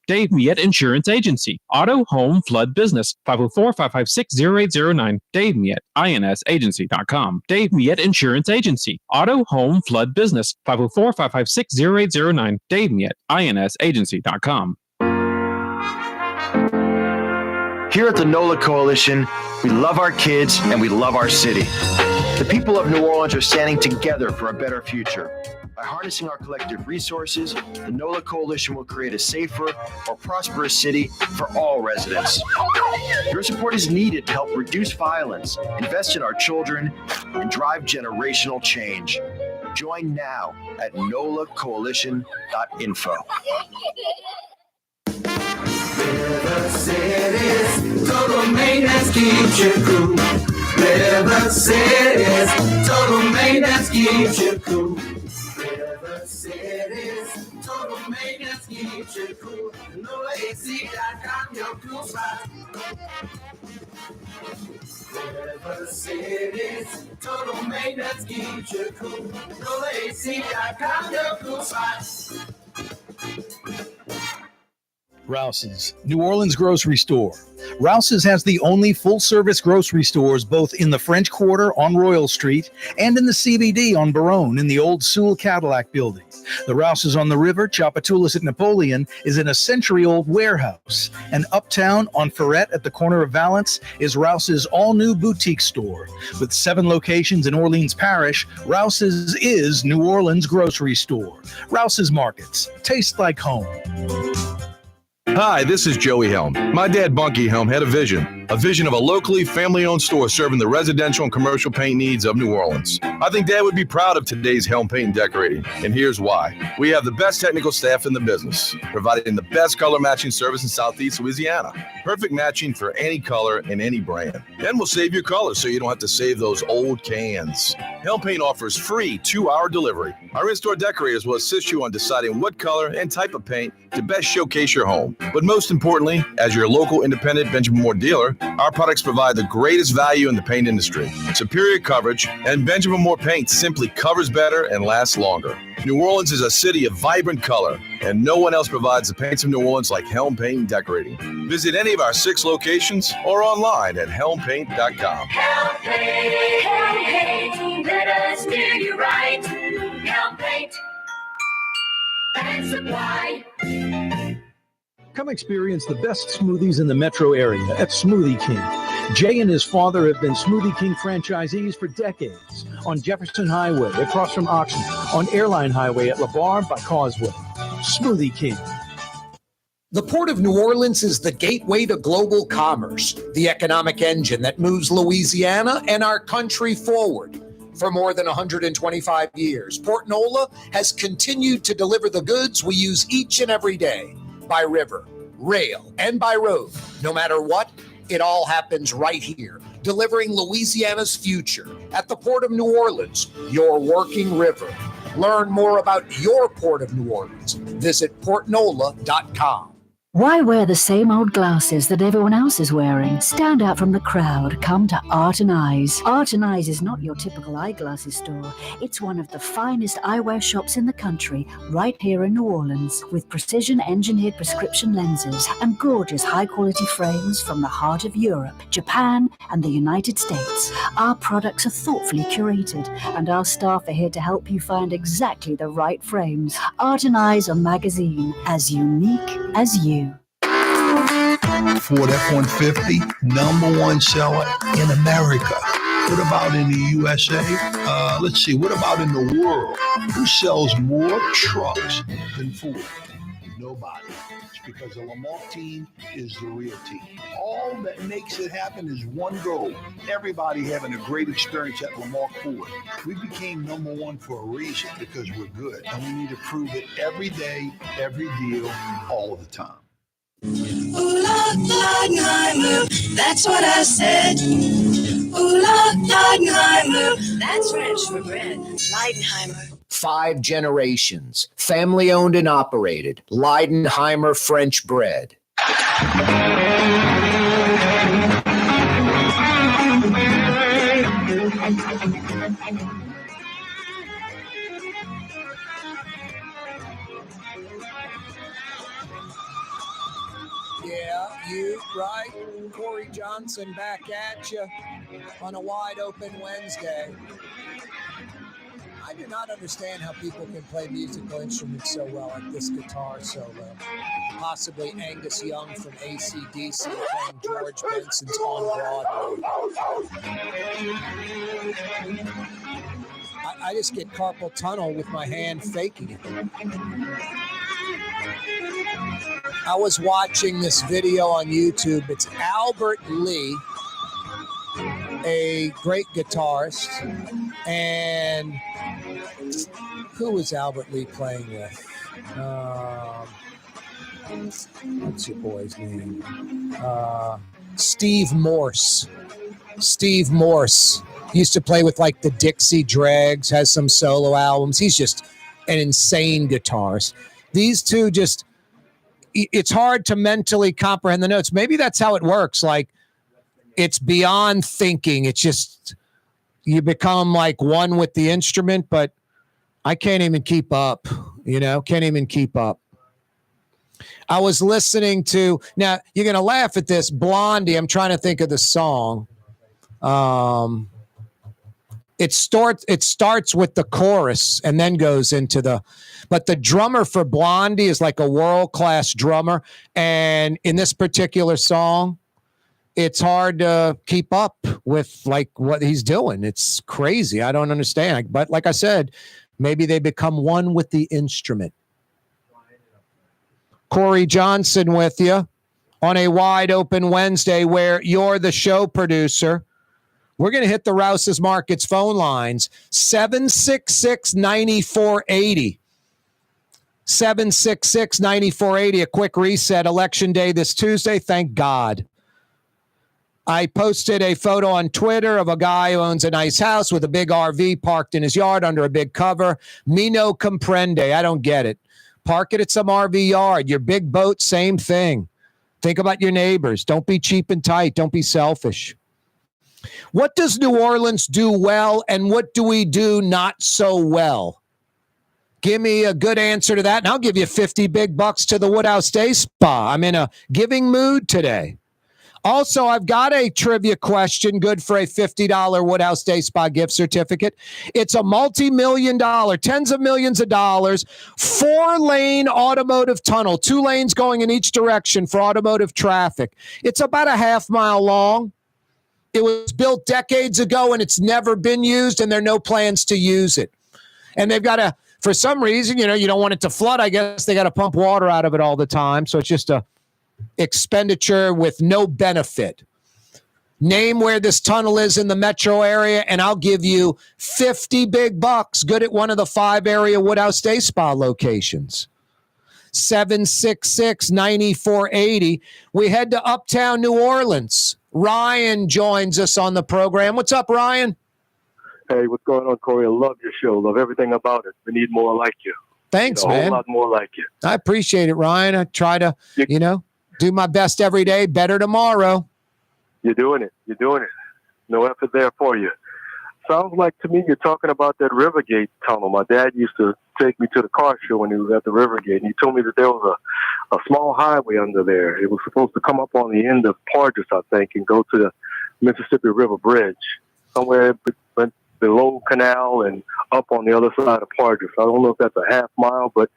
Dave Miette Insurance Agency. Auto, home, flood, business. 504-556-0809. Dave Miette, INSagency.com. Dave Miette Insurance Agency. Auto, home, flood, business. 504-556-0809. Dave Miette, INSagency.com. Here at the NOLA Coalition, we love our kids and we love our city. The people of New Orleans are standing together for a better future. By harnessing our collective resources, the NOLA Coalition will create a safer, more prosperous city for all residents. Your support is needed to help reduce violence, invest in our children, and drive generational change. Join now at nolacoalition.info. River City's total maintenance keeps you cool. River City's total maintenance keeps you cool. River City's total maintenance keeps you cool. NOLAAC.com, your cool spot. River City's total maintenance keeps you cool. NOLAAC.com, your cool spot. Rouse's, New Orleans grocery store. Rouse's has the only full-service grocery stores both in the French Quarter on Royal Street and in the CBD on Baronne in the old Sewell Cadillac building. The Rouse's on the river, Tchoupitoulas at Napoleon, is in a century-old warehouse. And uptown on Ferret at the corner of Valence is Rouse's all-new boutique store. With 7 locations in Orleans Parish, Rouse's is New Orleans grocery store. Rouse's Markets. Taste like home. Hi, this is Joey Helm. My dad, Bunky Helm, had a vision of a locally family-owned store serving the residential and commercial paint needs of New Orleans. I think Dad would be proud of today's Helm Paint and Decorating, and here's why. We have the best technical staff in the business, providing the best color matching service in Southeast Louisiana. Perfect matching for any color and any brand. And we'll save your colors so you don't have to save those old cans. Helm Paint offers free 2-hour delivery. Our in-store decorators will assist you on deciding what color and type of paint to best showcase your home. But most importantly, as your local independent Benjamin Moore dealer, our products provide the greatest value in the paint industry. Superior coverage, and Benjamin Moore paint simply covers better and lasts longer. New Orleans is a city of vibrant color, and no one else provides the paints of New Orleans like Helm Paint and Decorating. Visit any of our 6 locations or online at helmpaint.com. Helm Paint, let us do you right. Helm Paint and Supply. Come experience the best smoothies in the metro area at Smoothie King. Jay and his father have been Smoothie King franchisees for decades. On Jefferson Highway, across from Oxnard, on Airline Highway at LeBar by Causeway. Smoothie King. The Port of New Orleans is the gateway to global commerce, the economic engine that moves Louisiana and our country forward. For more than 125 years, Port Nola has continued to deliver the goods we use each and every day, by river, rail, and by road. No matter what, it all happens right here, delivering Louisiana's future at the Port of New Orleans, your working river. Learn more about your Port of New Orleans. Visit portnola.com. Why wear the same old glasses that everyone else is wearing? Stand out from the crowd. Come to Art and Eyes. Art and Eyes is not your typical eyeglasses store. It's one of the finest eyewear shops in the country, right here in New Orleans, with precision-engineered prescription lenses and gorgeous high-quality frames from the heart of Europe, Japan, and the United States. Our products are thoughtfully curated, and our staff are here to help you find exactly the right frames. Art and Eyes are magazine, as unique as you. Ford F-150, #1 seller in America. What about in the USA? Let's see, what about in the world? Who sells more trucks than Ford? Nobody. It's because the Lamar team is the real team. All that makes it happen is one goal. Everybody having a great experience at Lamar Ford. We became #1 for a reason, because we're good. And we need to prove it every day, every deal, all the time. Ooh la Leidenheimer, that's what I said. Ooh la Leidenheimer, that's French for bread. Leidenheimer. 5 generations, family owned and operated. Leidenheimer French bread. Yeah, you, right? Corey Johnson back at you on a wide open Wednesday. I do not understand how people can play musical instruments so well, like this guitar solo. Possibly Angus Young from AC/DC playing George Benson's On Broadway. I just get carpal tunnel with my hand faking it. I was watching this video on YouTube. It's Albert Lee, a great guitarist. And who was Albert Lee playing with? What's your boy's name? Steve Morse. Steve Morse used to play with like the Dixie Dregs, has some solo albums. He's just an insane guitarist. These two just, it's hard to mentally comprehend the notes. Maybe that's how it works. Like, it's beyond thinking. It's just, you become like one with the instrument, but I can't even keep up, can't even keep up. I was listening to, now you're going to laugh at this, Blondie. I'm trying to think of the song. It starts with the chorus and then goes into but the drummer for Blondie is like a world-class drummer. And in this particular song, it's hard to keep up with like what he's doing. It's crazy. I don't understand. But like I said, maybe they become one with the instrument. Corey Johnson with you on a wide open Wednesday where you're the show producer. We're going to hit the Rouse's Markets phone lines, 766-9480. 766-9480, a quick reset. Election day this Tuesday, thank God. I posted a photo on Twitter of a guy who owns a nice house with a big RV parked in his yard under a big cover. Me no comprende. I don't get it. Park it at some RV yard. Your big boat, same thing. Think about your neighbors. Don't be cheap and tight. Don't be selfish. What does New Orleans do well, and what do we do not so well? Give me a good answer to that, and I'll give you 50 big bucks to the Woodhouse Day Spa. I'm in a giving mood today. Also, I've got a trivia question, good for a $50 Woodhouse Day Spa gift certificate. It's a multi-million-dollar, tens of millions of dollars, 4-lane automotive tunnel, 2 lanes going in each direction for automotive traffic. It's about a half-mile long. It was built decades ago, and it's never been used, and there are no plans to use it. And they've got to, for some reason, you don't want it to flood. I guess they got to pump water out of it all the time. So it's just a expenditure with no benefit. Name where this tunnel is in the metro area, and I'll give you 50 big bucks, good at one of the 5 area Woodhouse Day Spa locations. 766-9480. We head to Uptown New Orleans. Ryan joins us on the program. What's up, Ryan? Hey, what's going on, Corey? I love your show. Love everything about it. We need more like you. Thanks, a whole man. lot more like you. I appreciate it, Ryan. I try to, do my best every day. Better tomorrow. You're doing it. No effort there for you. Sounds like to me you're talking about that Rivergate tunnel. My dad used to take me to the car show when he was at the Rivergate, and he told me that there was a small highway under there. It was supposed to come up on the end of Pargis, I think, and go to the Mississippi River Bridge, somewhere below Canal and up on the other side of Pargis. I don't know if that's a half mile, but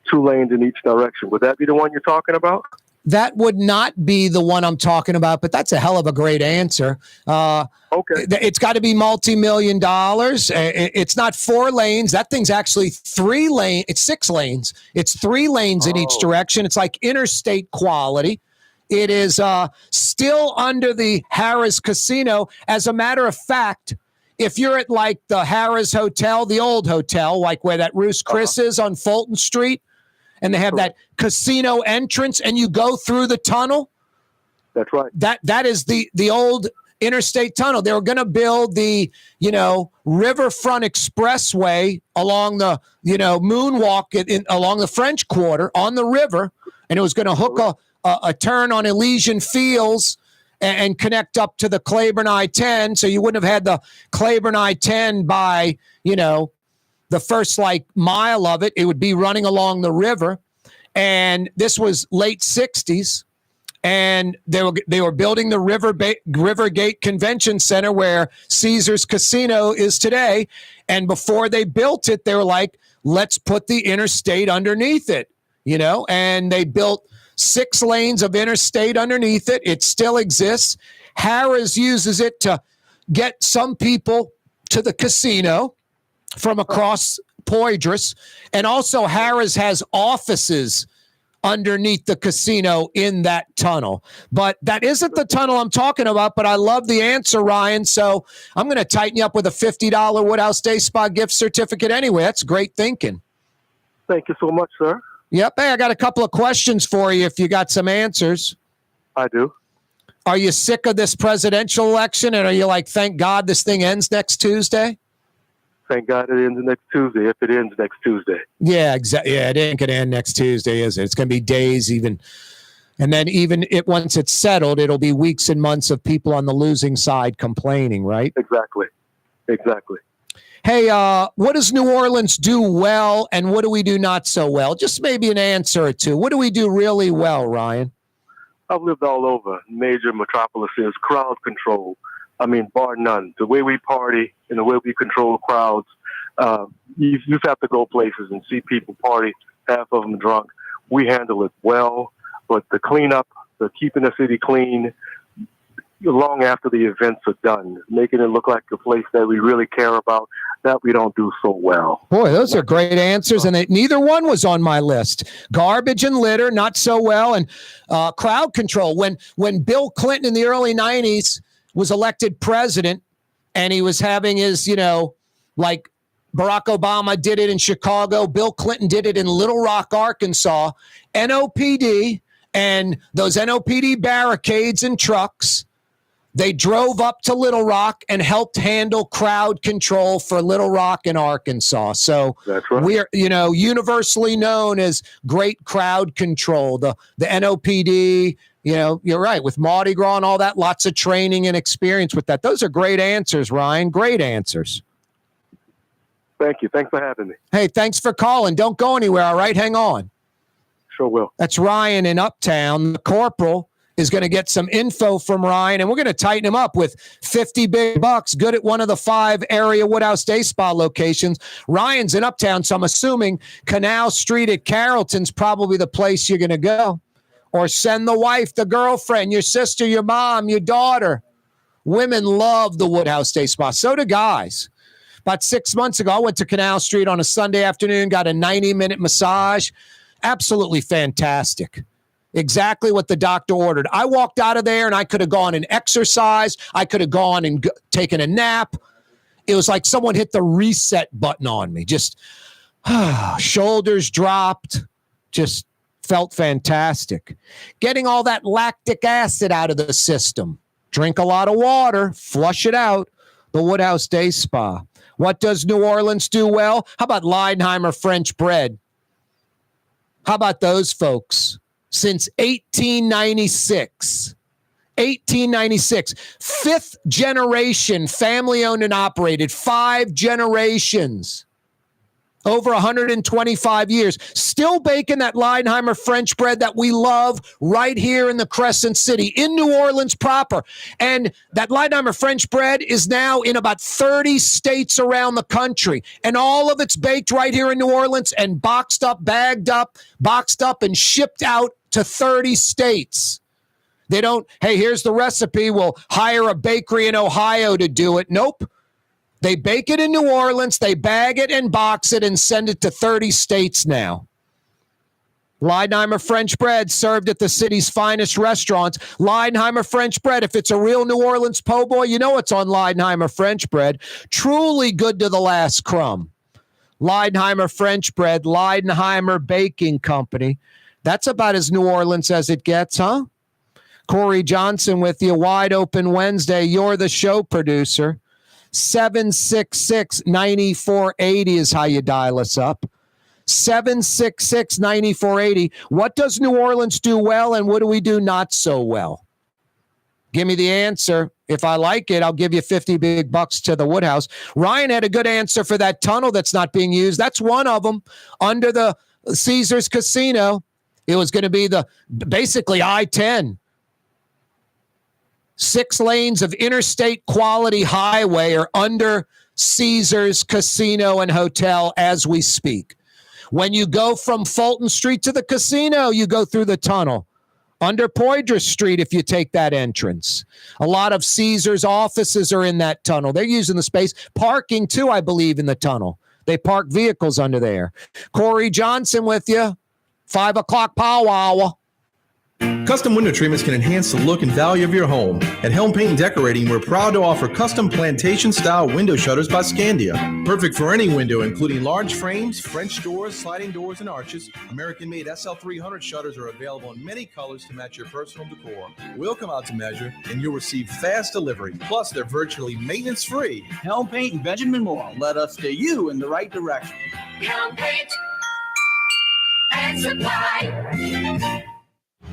2 lanes in each direction. Would that be the one you're talking about? That would not be the one I'm talking about, but that's a hell of a great answer. Okay. It's got to be multi-million dollars. It's not 4 lanes. That thing's actually 3 lanes. It's 6 lanes. It's 3 lanes in each direction. It's like interstate quality. It is still under the Harrah's Casino. As a matter of fact, if you're at like the Harrah's Hotel, the old hotel, like where that Roost Chris is on Fulton Street, and they have that casino entrance, and you go through the tunnel. That's right. That is the old interstate tunnel. They were going to build the, Riverfront Expressway along the, moonwalk along the French Quarter on the river, and it was going to hook a turn on Elysian Fields and connect up to the Claiborne I-10, so you wouldn't have had the Claiborne I-10 by, the first mile of it. It would be running along the river. And this was late 60s. And they were building the Rivergate Convention Center where Caesars Casino is today. And before they built it, they were like, let's put the interstate underneath it, and they built 6 lanes of interstate underneath it. It still exists. Harrah's uses it to get some people to the casino from across Poydras. And also Harrah's has offices underneath the casino in that tunnel. But that isn't the tunnel I'm talking about, but I love the answer, Ryan. So I'm going to tighten you up with a $50 Woodhouse Day Spa gift certificate anyway. That's great thinking. Thank you so much, sir. Yep. Hey, I got a couple of questions for you if you got some answers. I do. Are you sick of this presidential election? And are you like, thank God this thing ends next Tuesday? Thank God it ends next Tuesday, if it ends next Tuesday. Yeah, exactly. Yeah, it ain't going to end next Tuesday, is it? It's going to be days even. And then once it's settled, it'll be weeks and months of people on the losing side complaining, right? Exactly. Hey, what does New Orleans do well, and what do we do not so well? Just maybe an answer or two. What do we do really well, Ryan? I've lived all over major metropolises, crowd control. I mean, bar none. The way we party and the way we control crowds, you just have to go places and see people party, half of them drunk. We handle it well, but the cleanup, the keeping the city clean, long after the events are done, making it look like a place that we really care about, that we don't do so well. Boy, those are great answers, and neither one was on my list. Garbage and litter, not so well, and crowd control. When Bill Clinton in the early 90s was elected president, and he was having his, like Barack Obama did it in Chicago, Bill Clinton did it in Little Rock, Arkansas, NOPD and those NOPD barricades and trucks, they drove up to Little Rock and helped handle crowd control for Little Rock and Arkansas. So that's right. We're, universally known as great crowd control. The NOPD, you're right. With Mardi Gras and all that, lots of training and experience with that. Those are great answers, Ryan. Great answers. Thank you. Thanks for having me. Hey, thanks for calling. Don't go anywhere, all right? Hang on. Sure will. That's Ryan in Uptown. The corporal is going to get some info from Ryan, and we're going to tighten him up with $50 big bucks, good at one of the 5 area Woodhouse Day Spa locations. Ryan's in Uptown, so I'm assuming Canal Street at Carrollton's probably the place you're going to go. Or send the wife, the girlfriend, your sister, your mom, your daughter. Women love the Woodhouse Day Spa. So do guys. About 6 months ago, I went to Canal Street on a Sunday afternoon, got a 90-minute massage. Absolutely fantastic. Exactly what the doctor ordered. I walked out of there and I could have gone and exercised. I could have gone and taken a nap. It was like someone hit the reset button on me. Just shoulders dropped. Just felt fantastic. Getting all that lactic acid out of the system. Drink a lot of water. Flush it out. The Woodhouse Day Spa. What does New Orleans do well? How about Leidenheimer French bread? How about those folks? Since 1896. 1896. Fifth generation, family owned and operated. 5 generations. Over 125 years. Still baking that Leidenheimer French bread that we love right here in the Crescent City, in New Orleans proper. And that Leidenheimer French bread is now in about 30 states around the country. And all of it's baked right here in New Orleans and boxed up, bagged up, boxed up, and shipped out to 30 states. They don't, hey, here's the recipe. We'll hire a bakery in Ohio to do it. Nope. They bake it in New Orleans, they bag it and box it and send it to 30 states now. Leidenheimer French bread served at the city's finest restaurants. Leidenheimer French bread, if it's a real New Orleans po' boy, you know it's on Leidenheimer French bread. Truly good to the last crumb. Leidenheimer French bread, Leidenheimer Baking Company. That's about as New Orleans as it gets, huh? Corey Johnson with you, Wide Open Wednesday. You're the show producer. 766-9480 is how you dial us up. 766-9480. What does New Orleans do well and what do we do not so well? Give me the answer. If I like it, I'll give you $50 big bucks to the Woodhouse. Ryan had a good answer for that tunnel that's not being used. That's one of them under the Caesars Casino. It was going to be basically I-10. 6 lanes of interstate quality highway are under Caesars Casino and Hotel as we speak. When you go from Fulton Street to the casino, you go through the tunnel. Under Poydras Street, if you take that entrance. A lot of Caesars offices are in that tunnel. They're using the space. Parking, too, I believe, in the tunnel. They park vehicles under there. Corey Johnson with you. 5 o'clock powwow. Custom window treatments can enhance the look and value of your home. At Helm Paint and Decorating, we're proud to offer custom plantation-style window shutters by Scandia. Perfect for any window, including large frames, French doors, sliding doors, and arches. American-made SL300 shutters are available in many colors to match your personal decor. We'll come out to measure, and you'll receive fast delivery. Plus, they're virtually maintenance-free. Helm Paint and Benjamin Moore. Let us steer you in the right direction. Helm Paint and Supply.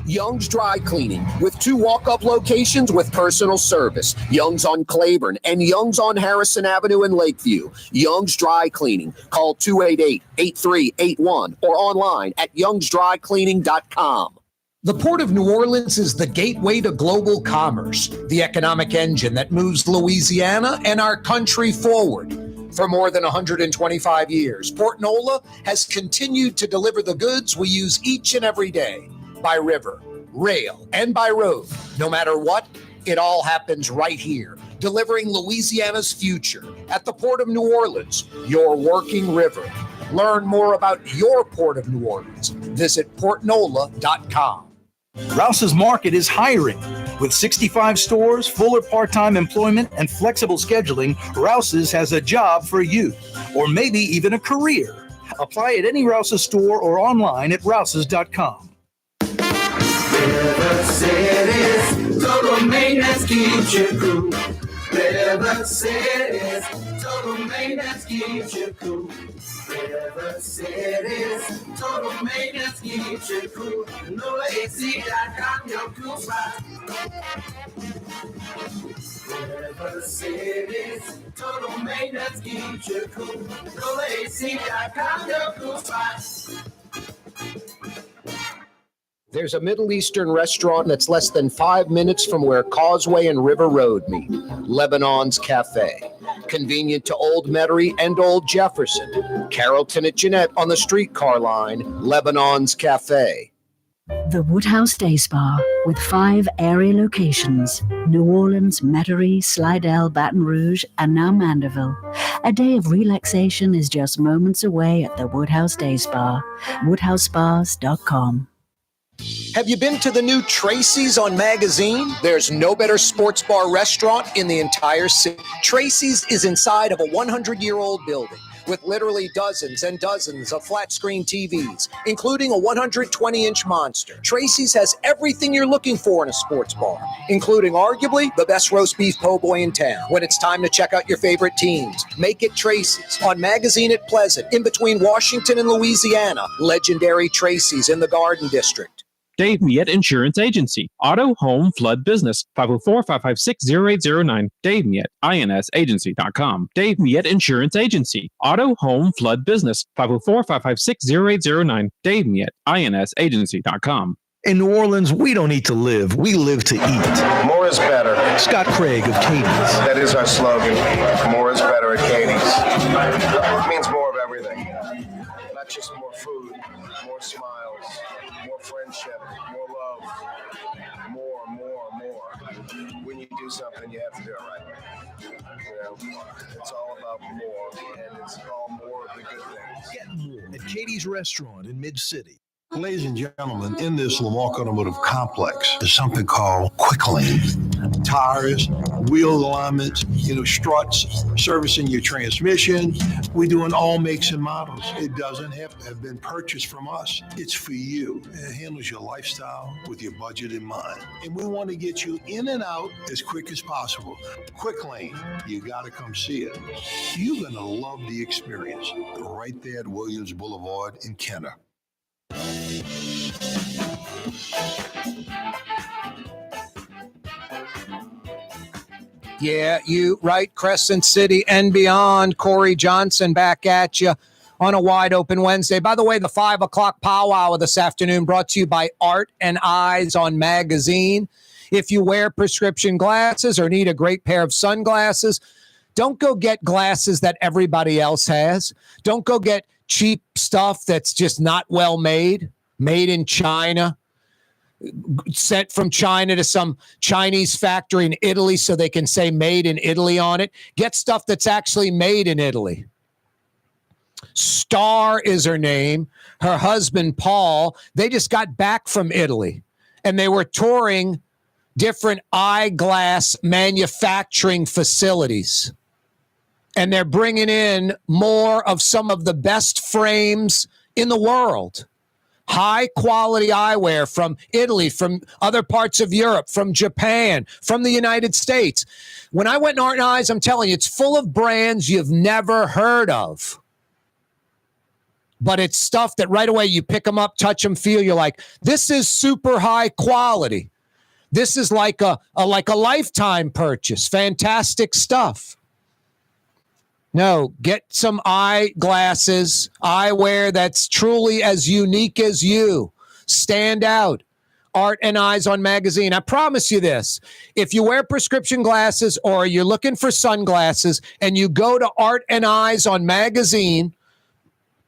Young's Dry Cleaning, with 2 walk-up locations with personal service. Young's on Claiborne and Young's on Harrison Avenue in Lakeview. Young's Dry Cleaning. Call 288-8381 or online at youngsdrycleaning.com. The Port of New Orleans is the gateway to global commerce, the economic engine that moves Louisiana and our country forward. For more than 125 years, Port Nola has continued to deliver the goods we use each and every day. By river, rail, and by road. No matter what, it all happens right here, delivering Louisiana's future at the Port of New Orleans, your working river. Learn more about your Port of New Orleans. Visit portnola.com. Rouse's Market is hiring. With 65 stores, fuller part-time employment, and flexible scheduling, Rouse's has a job for you, or maybe even a career. Apply at any Rouse's store or online at rouses.com. River City's total maintenance keeps you cool. River City's total maintenance keeps you cool. River City's total maintenance keeps you cool. NoAC.com, your cool spot. River City's total maintenance keeps you cool. NoAC.com, your cool spot. There's a Middle Eastern restaurant that's less than 5 minutes from where Causeway and River Road meet, Lebanon's Cafe. Convenient to Old Metairie and Old Jefferson. Carrollton at Jeanette on the streetcar line, Lebanon's Cafe. The Woodhouse Day Spa, with 5 area locations, New Orleans, Metairie, Slidell, Baton Rouge, and now Mandeville. A day of relaxation is just moments away at the Woodhouse Day Spa, woodhousespas.com. Have you been to the new Tracy's on Magazine? There's no better sports bar restaurant in the entire city. Tracy's is inside of a 100-year-old building with literally dozens and dozens of flat screen TVs, including a 120-inch monster. Tracy's has everything you're looking for in a sports bar, including arguably the best roast beef po' boy in town. When it's time to check out your favorite teams, make it Tracy's on Magazine at Pleasant, in between Washington and Louisiana. Legendary Tracy's in the Garden District. Dave Miette Insurance Agency. Auto, home, flood, business. 504-556-0809. Dave Miette, INSagency.com. Dave Miette Insurance Agency. Auto, home, flood, business. 504-556-0809. Dave Miette, INSagency.com. In New Orleans, we don't eat to live. We live to eat. More is better. Scott Craig of Katie's. That is our slogan. More is better at Katie's. It means more of everything. Not just more food, more smiles, more friendship, more love, more. When you do something, you have to do it right. You know, it's all about more, and it's all more of the good things. Get more at Katie's Restaurant in Mid-City. Ladies and gentlemen, in this Lamarck Automotive Complex is something called Quick Lane. Tires, wheel alignments, struts, servicing your transmission. We do in all makes and models. It doesn't have to have been purchased from us. It's for you. It handles your lifestyle with your budget in mind. And we want to get you in and out as quick as possible. Quick Lane, you got to come see it. You're going to love the experience. Right there at Williams Boulevard in Kenner. Yeah, you right, Crescent City and beyond. Corey Johnson back at you on a wide open Wednesday. By the way, the 5 o'clock powwow this afternoon brought to you by Art and Eyes on Magazine. If you wear prescription glasses or need a great pair of sunglasses, don't go get glasses that everybody else has. Don't go get cheap stuff that's just not well made in China, sent from China to some Chinese factory in Italy so they can say made in Italy on it. Get stuff that's actually made in Italy. Star is her name. Her husband, Paul, they just got back from Italy, and they were touring different eyeglass manufacturing facilities. And they're bringing in more of some of the best frames in the world. High quality eyewear from Italy, from other parts of Europe, from Japan, from the United States. When I went in Art and Eyes, I'm telling you, it's full of brands you've never heard of. But it's stuff that right away you pick them up, touch them, feel, you're like, this is super high quality. This is like a lifetime purchase. Fantastic stuff. No, get some eyeglasses, eyewear that's truly as unique as you. Stand out. Art and Eyes on Magazine. I promise you this. If you wear prescription glasses or you're looking for sunglasses and you go to Art and Eyes on Magazine,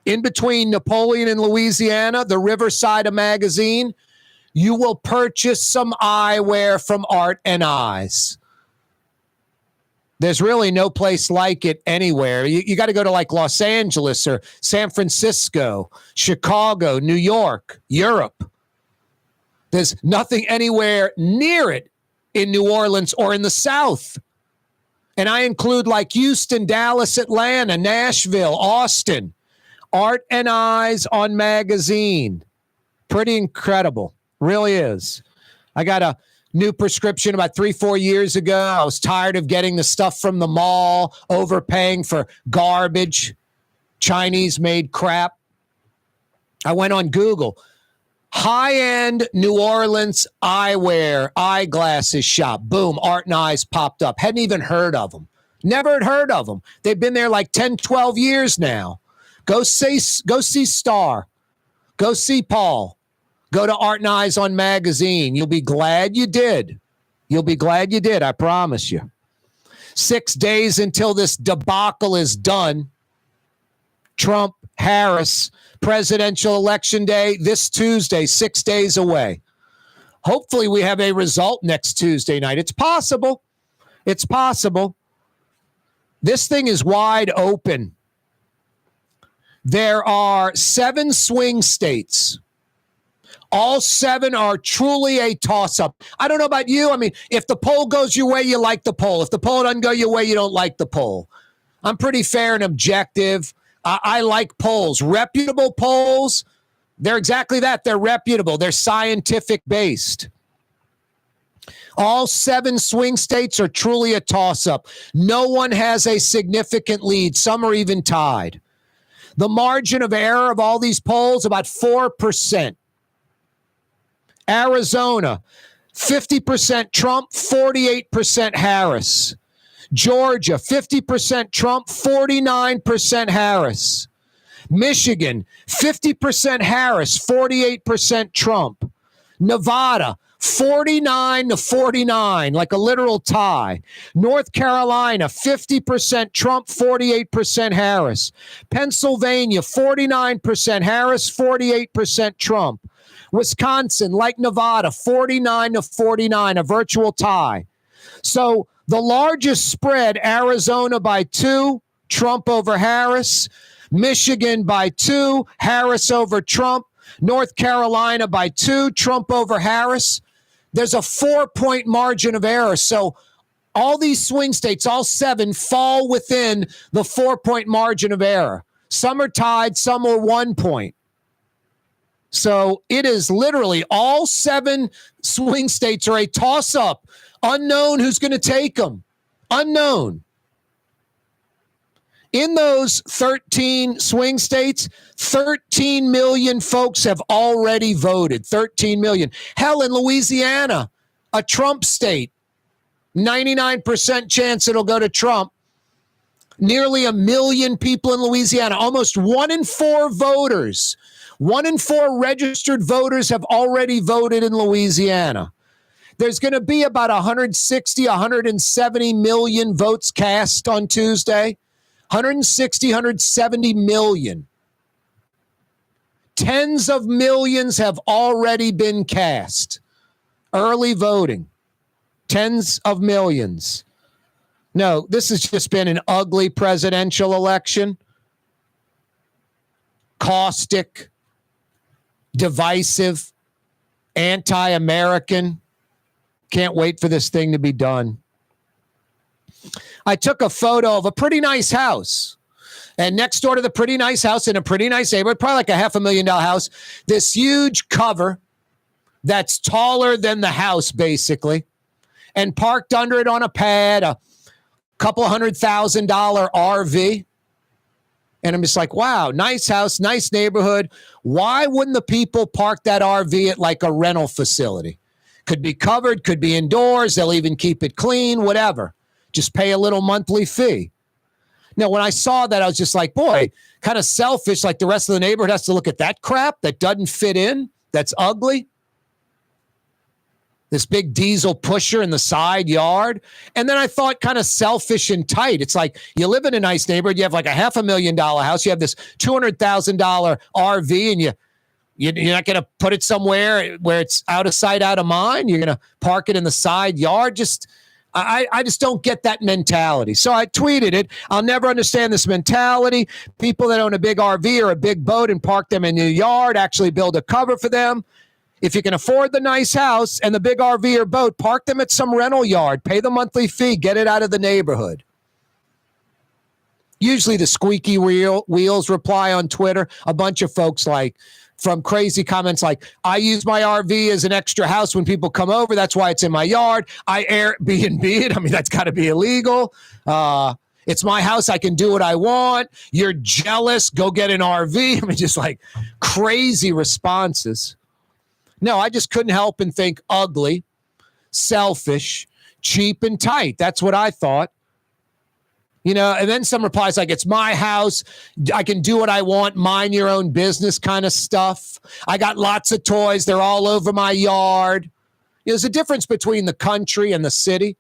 in between Napoleon and Louisiana, the Riverside of Magazine, you will purchase some eyewear from Art and Eyes. There's really no place like it anywhere. You got to go to like Los Angeles or San Francisco, Chicago, New York, Europe. There's nothing anywhere near it in New Orleans or in the South. And I include like Houston, Dallas, Atlanta, Nashville, Austin. Art and Eyes on Magazine. Pretty incredible. Really is. I got a new prescription about 3-4 years ago. I was tired of getting the stuff from the mall, overpaying for garbage, Chinese-made crap. I went on Google. High-end New Orleans eyewear, eyeglasses shop. Boom, Art and Eyes popped up. Hadn't even heard of them. Never had heard of them. They've been there like 10, 12 years now. Go see Star. Go see Paul. Go to Art and Eyes on Magazine. You'll be glad you did. You'll be glad you did, I promise you. 6 days until this debacle is done. Trump, Harris, presidential election day this Tuesday, 6 days away. Hopefully we have a result next Tuesday night. It's possible. It's possible. This thing is wide open. There are 7 swing states. All 7 are truly a toss-up. I don't know about you. I mean, if the poll goes your way, you like the poll. If the poll doesn't go your way, you don't like the poll. I'm pretty fair and objective. I like polls, reputable polls. They're exactly that. They're reputable. They're scientific based. All 7 swing states are truly a toss-up. No one has a significant lead. Some are even tied. The margin of error of all these polls, about 4%. Arizona, 50% Trump, 48% Harris. Georgia, 50% Trump, 49% Harris. Michigan, 50% Harris, 48% Trump. Nevada, 49-49, like a literal tie. North Carolina, 50% Trump, 48% Harris. Pennsylvania, 49% Harris, 48% Trump. Wisconsin, like Nevada, 49-49, a virtual tie. So the largest spread, Arizona by 2, Trump over Harris. Michigan by 2, Harris over Trump. North Carolina by 2, Trump over Harris. There's a 4-point margin of error. So all these swing states, all 7, fall within the 4-point margin of error. Some are tied, some are 1 point. So it is literally all 7 swing states are a toss-up. Unknown who's going to take them. Unknown. In those 13 swing states, 13 million folks have already voted. 13 million. Hell, in Louisiana, a Trump state, 99% chance it'll go to Trump. Nearly 1 million people in Louisiana, almost 1 in 4 voters, 1 in 4 registered voters have already voted in Louisiana. There's going to be about 160, 170 million votes cast on Tuesday. 160, 170 million. Tens of millions have already been cast. Early voting. Tens of millions. No, this has just been an ugly presidential election. Caustic, divisive, anti-American. Can't wait for this thing to be done. I took a photo of a pretty nice house. And next door to the pretty nice house in a pretty nice neighborhood, probably like a $500,000 house, this huge cover that's taller than the house, basically, and parked under it on a pad, a couple $100,000 RV. And I'm just like, wow, nice house, nice neighborhood. Why wouldn't the people park that RV at like a rental facility? Could be covered, could be indoors. They'll even keep it clean, whatever. Just pay a little monthly fee. Now, when I saw that, I was just like, boy, kind of selfish. Like the rest of the neighborhood has to look at that crap that doesn't fit in, that's ugly. This big diesel pusher in the side yard. And then I thought kind of selfish and tight. It's like you live in a nice neighborhood. You have like a $500,000 house. You have this $200,000 RV and you're not going to put it somewhere where it's out of sight, out of mind. You're going to park it in the side yard. I just don't get that mentality. So I tweeted it. I'll never understand this mentality. People that own a big RV or a big boat and park them in your yard, actually build a cover for them. If you can afford the nice house and the big RV or boat, park them at some rental yard. Pay the monthly fee. Get it out of the neighborhood. Usually the squeaky wheels reply on Twitter. A bunch of folks from crazy comments like, I use my RV as an extra house when people come over. That's why it's in my yard. I Airbnb it. I mean, that's got to be illegal. It's my house. I can do what I want. You're jealous. Go get an RV. I mean, just like crazy responses. No, I just couldn't help and think ugly, selfish, cheap, and tight. That's what I thought. You know, and then some replies like, it's my house. I can do what I want. Mind your own business kind of stuff. I got lots of toys. They're all over my yard. There's a difference between the country and the city.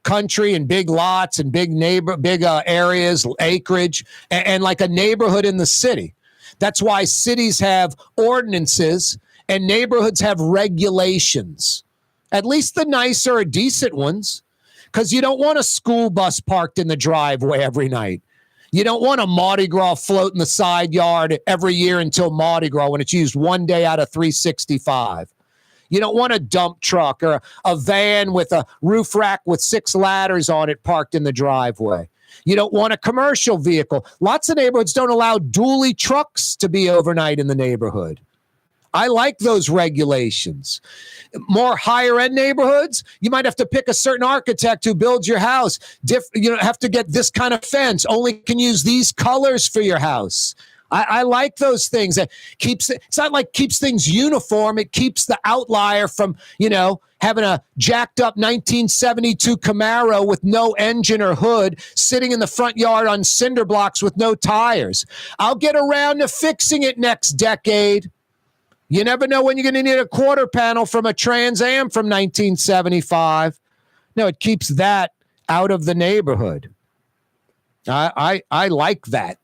Country and big lots and big areas, acreage, and like a neighborhood in the city. That's why cities have ordinances and neighborhoods have regulations. At least the nicer or decent ones. Because you don't want a school bus parked in the driveway every night. You don't want a Mardi Gras float in the side yard every year until Mardi Gras when it's used one day out of 365. You don't want a dump truck or a van with a roof rack with 6 ladders on it parked in the driveway. You don't want a commercial vehicle. Lots of neighborhoods don't allow dually trucks to be overnight in the neighborhood. I like those regulations. More higher end neighborhoods, you might have to pick a certain architect who builds your house. Have to get this kind of fence. Only can use these colors for your house. I like those things. It's not like keeps things uniform. It keeps the outlier from, having a jacked up 1972 Camaro with no engine or hood sitting in the front yard on cinder blocks with no tires. I'll get around to fixing it next decade. You never know when you're going to need a quarter panel from a Trans Am from 1975. No, it keeps that out of the neighborhood. I like that.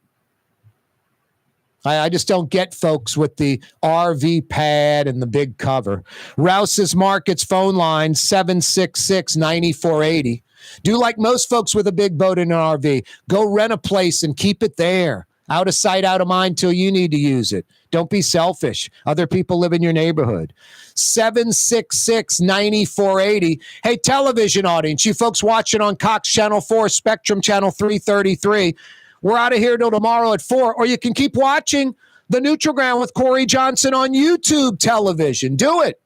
I just don't get folks with the RV pad and the big cover. Rouse's Markets phone line, 766-9480. Do like most folks with a big boat and an RV. Go rent a place and keep it there. Out of sight, out of mind till you need to use it. Don't be selfish. Other people live in your neighborhood. 766-9480. Hey, television audience, you folks watching on Cox Channel 4, Spectrum Channel 333. We're out of here till tomorrow at 4, or you can keep watching The Neutral Ground with Corey Johnson on YouTube television. Do it.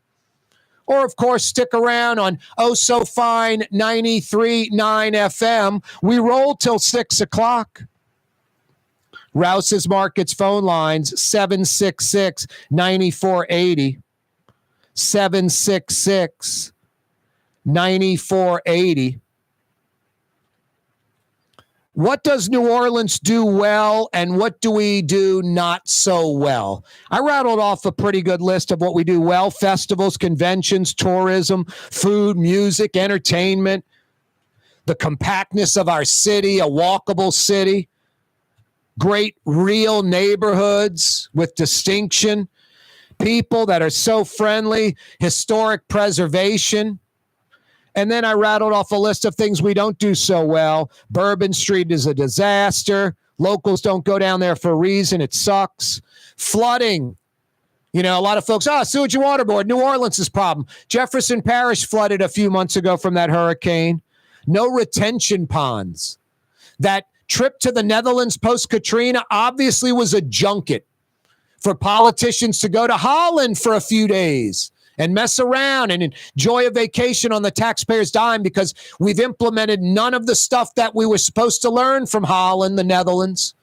Or, of course, stick around on Oh So Fine 93.9 FM. We roll till 6 o'clock. Rouse's Markets phone lines, 766-9480. 766-9480. What does New Orleans do well, and what do we do not so well? I rattled off a pretty good list of what we do well: festivals, conventions, tourism, food, music, entertainment, the compactness of our city, a walkable city, great real neighborhoods with distinction, people that are so friendly, historic preservation. And then I rattled off a list of things we don't do so well. Bourbon Street is a disaster. Locals don't go down there for a reason. It sucks. Flooding. A lot of folks, sewage and water board, New Orleans' problem. Jefferson Parish flooded a few months ago from that hurricane. No retention ponds. That trip to the Netherlands post-Katrina obviously was a junket for politicians to go to Holland for a few days and mess around and enjoy a vacation on the taxpayers' dime, because we've implemented none of the stuff that we were supposed to learn from Holland, the Netherlands.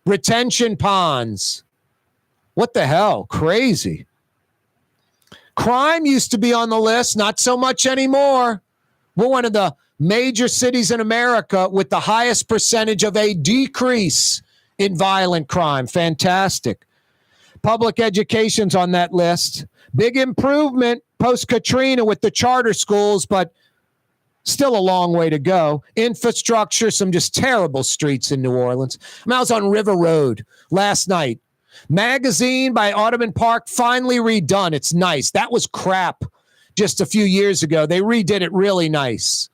Retention ponds. What the hell? Crazy. Crime used to be on the list, not so much anymore. We're one of the major cities in America with the highest percentage of a decrease in violent crime. Fantastic. Public education's on that list. Big improvement post-Katrina with the charter schools, but still a long way to go. Infrastructure, some just terrible streets in New Orleans. I was on River Road last night. Magazine by Audubon Park finally redone. It's nice. That was crap just a few years ago. They redid it really nice.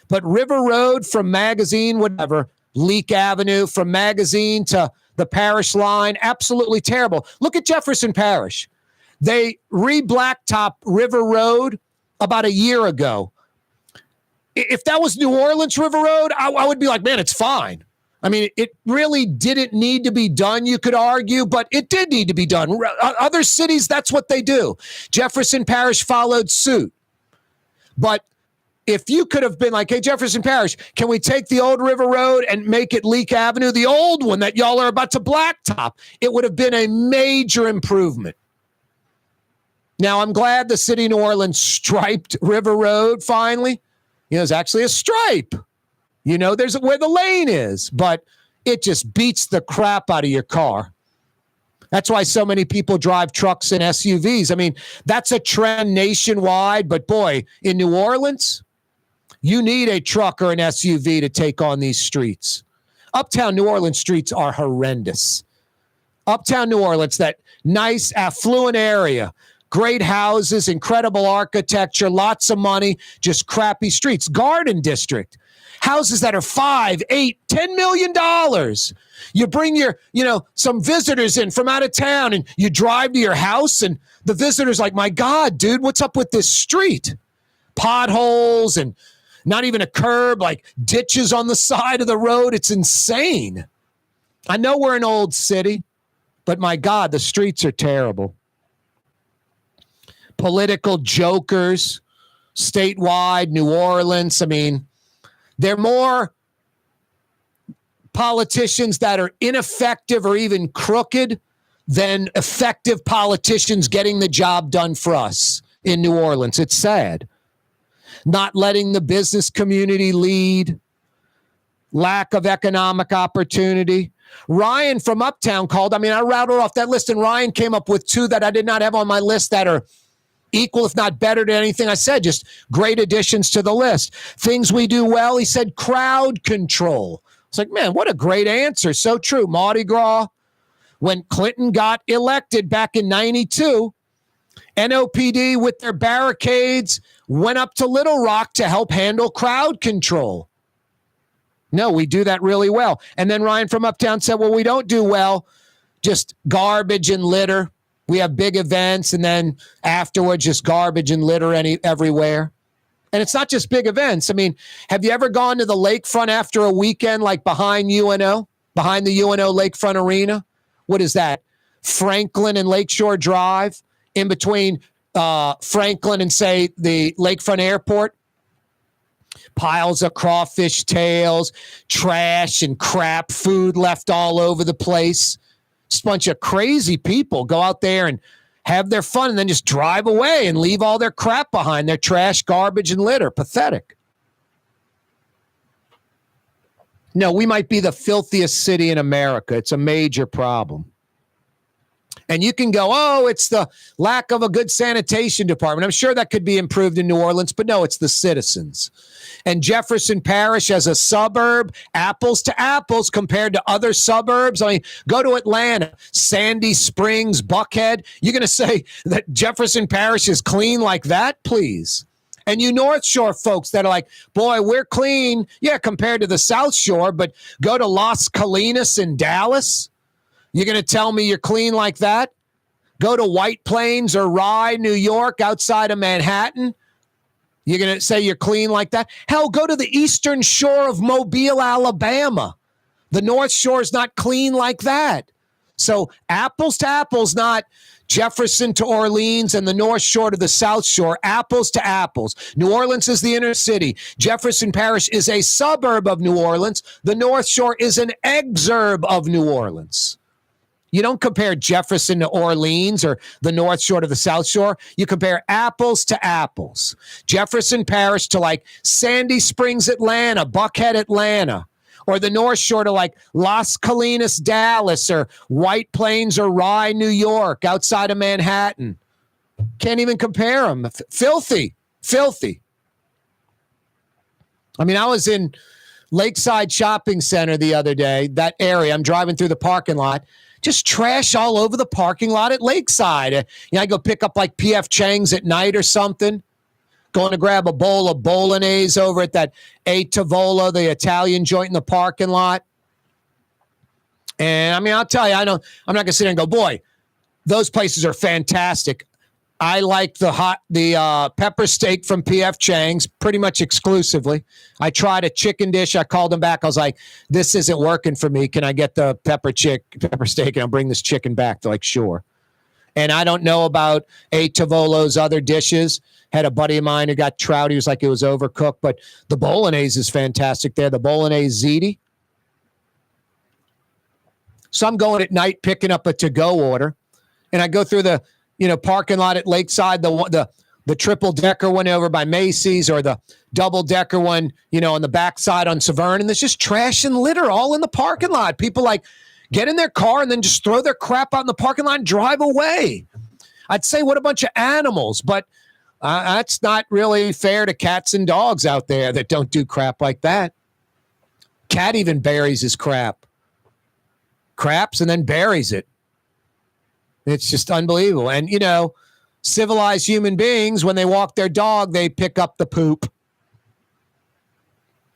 But River Road from Magazine, whatever, Leak Avenue, from Magazine to the Parish line, absolutely terrible. Look at Jefferson Parish. They re-blacktop River Road about a year ago. If that was New Orleans River Road, I would be like, man, it's fine. I mean, it really didn't need to be done, you could argue, but it did need to be done. Other cities, that's what they do. Jefferson Parish followed suit. But if you could have been like, hey, Jefferson Parish, can we take the old River Road and make it Leak Avenue, the old one that y'all are about to blacktop? It would have been a major improvement. Now, I'm glad the city of New Orleans striped River Road finally. It's actually a stripe. There's where the lane is, but it just beats the crap out of your car. That's why so many people drive trucks and SUVs. I mean, that's a trend nationwide, but boy, in New Orleans, you need a truck or an SUV to take on these streets. Uptown New Orleans streets are horrendous. Uptown New Orleans, that nice, affluent area, great houses, incredible architecture, lots of money, just crappy streets. Garden District, houses that are $5, $8, $10 million. You bring your, some visitors in from out of town, and you drive to your house, and the visitor's like, my God, dude, what's up with this street? Potholes and Not even a curb, like ditches on the side of the road. It's insane. I know we're an old city, but my God, the streets are terrible. Political jokers, statewide, New Orleans. I mean, they're more politicians that are ineffective or even crooked than effective politicians getting the job done for us in New Orleans. It's sad. Not letting the business community lead, lack of economic opportunity. Ryan from Uptown called. I mean, I routed off that list, and Ryan came up with two that I did not have on my list that are equal, if not better than anything I said. Just great additions to the list. Things we do well, he said, crowd control. It's like, man, what a great answer. So true. Mardi Gras. When Clinton got elected back in 92, NOPD with their barricades went up to Little Rock to help handle crowd control. No, we do that really well. And then Ryan from Uptown said, well, we don't do well, just garbage and litter. We have big events, and then afterwards, just garbage and litter everywhere. And it's not just big events. I mean, have you ever gone to the lakefront after a weekend, like behind UNO, behind the UNO Lakefront Arena? What is that? Franklin and Lakeshore Drive, in between Franklin and, say, the Lakefront Airport? Piles of crawfish tails, trash and crap, food left all over the place. Just a bunch of crazy people go out there and have their fun and then just drive away and leave all their crap behind, their trash, garbage, and litter. Pathetic. No, we might be the filthiest city in America. It's a major problem. And you can go, oh, it's the lack of a good sanitation department. I'm sure that could be improved in New Orleans, but no, it's the citizens. And Jefferson Parish as a suburb, apples to apples compared to other suburbs. I mean, go to Atlanta, Sandy Springs, Buckhead. You're going to say that Jefferson Parish is clean like that? Please. And you North Shore folks that are like, boy, we're clean. Yeah, compared to the South Shore, but go to Las Colinas in Dallas. You're going to tell me you're clean like that? Go to White Plains or Rye, New York, outside of Manhattan. You're going to say you're clean like that? Hell, go to the eastern shore of Mobile, Alabama. The North Shore is not clean like that. So apples to apples, not Jefferson to Orleans and the North Shore to the South Shore. Apples to apples. New Orleans is the inner city. Jefferson Parish is a suburb of New Orleans. The North Shore is an exurb of New Orleans. You don't compare Jefferson to Orleans or the North Shore to the South Shore. You compare apples to apples. Jefferson Parish to like Sandy Springs, Atlanta, Buckhead, Atlanta, or the North Shore to like Las Colinas, Dallas, or White Plains or Rye, New York, outside of Manhattan. Can't even compare them. Filthy. I mean, I was in Lakeside Shopping Center the other day, that area. I'm driving through the parking lot. Just trash all over the parking lot at Lakeside. I go pick up like P.F. Chang's at night or something. Going to grab a bowl of bolognese over at that A Tavola, the Italian joint in the parking lot. And I mean, I'll tell you, I'm not going to sit there and go, boy, those places are fantastic. I like the pepper steak from P.F. Chang's pretty much exclusively. I tried a chicken dish. I called them back. I was like, this isn't working for me. Can I get the pepper steak and I'll bring this chicken back? They're like, sure. And I don't know about A Tavolo's other dishes. Had a buddy of mine who got trout. He was like, it was overcooked. But the bolognese is fantastic there. The bolognese ziti. So I'm going at night picking up a to-go order. And I go through the parking lot at Lakeside, the triple-decker one over by Macy's, or the double-decker one, on the backside on Severn, and there's just trash and litter all in the parking lot. People like get in their car and then just throw their crap out in the parking lot and drive away. I'd say what a bunch of animals, but that's not really fair to cats and dogs out there that don't do crap like that. Cat even buries his craps and then buries it. It's just unbelievable. And, civilized human beings, when they walk their dog, they pick up the poop.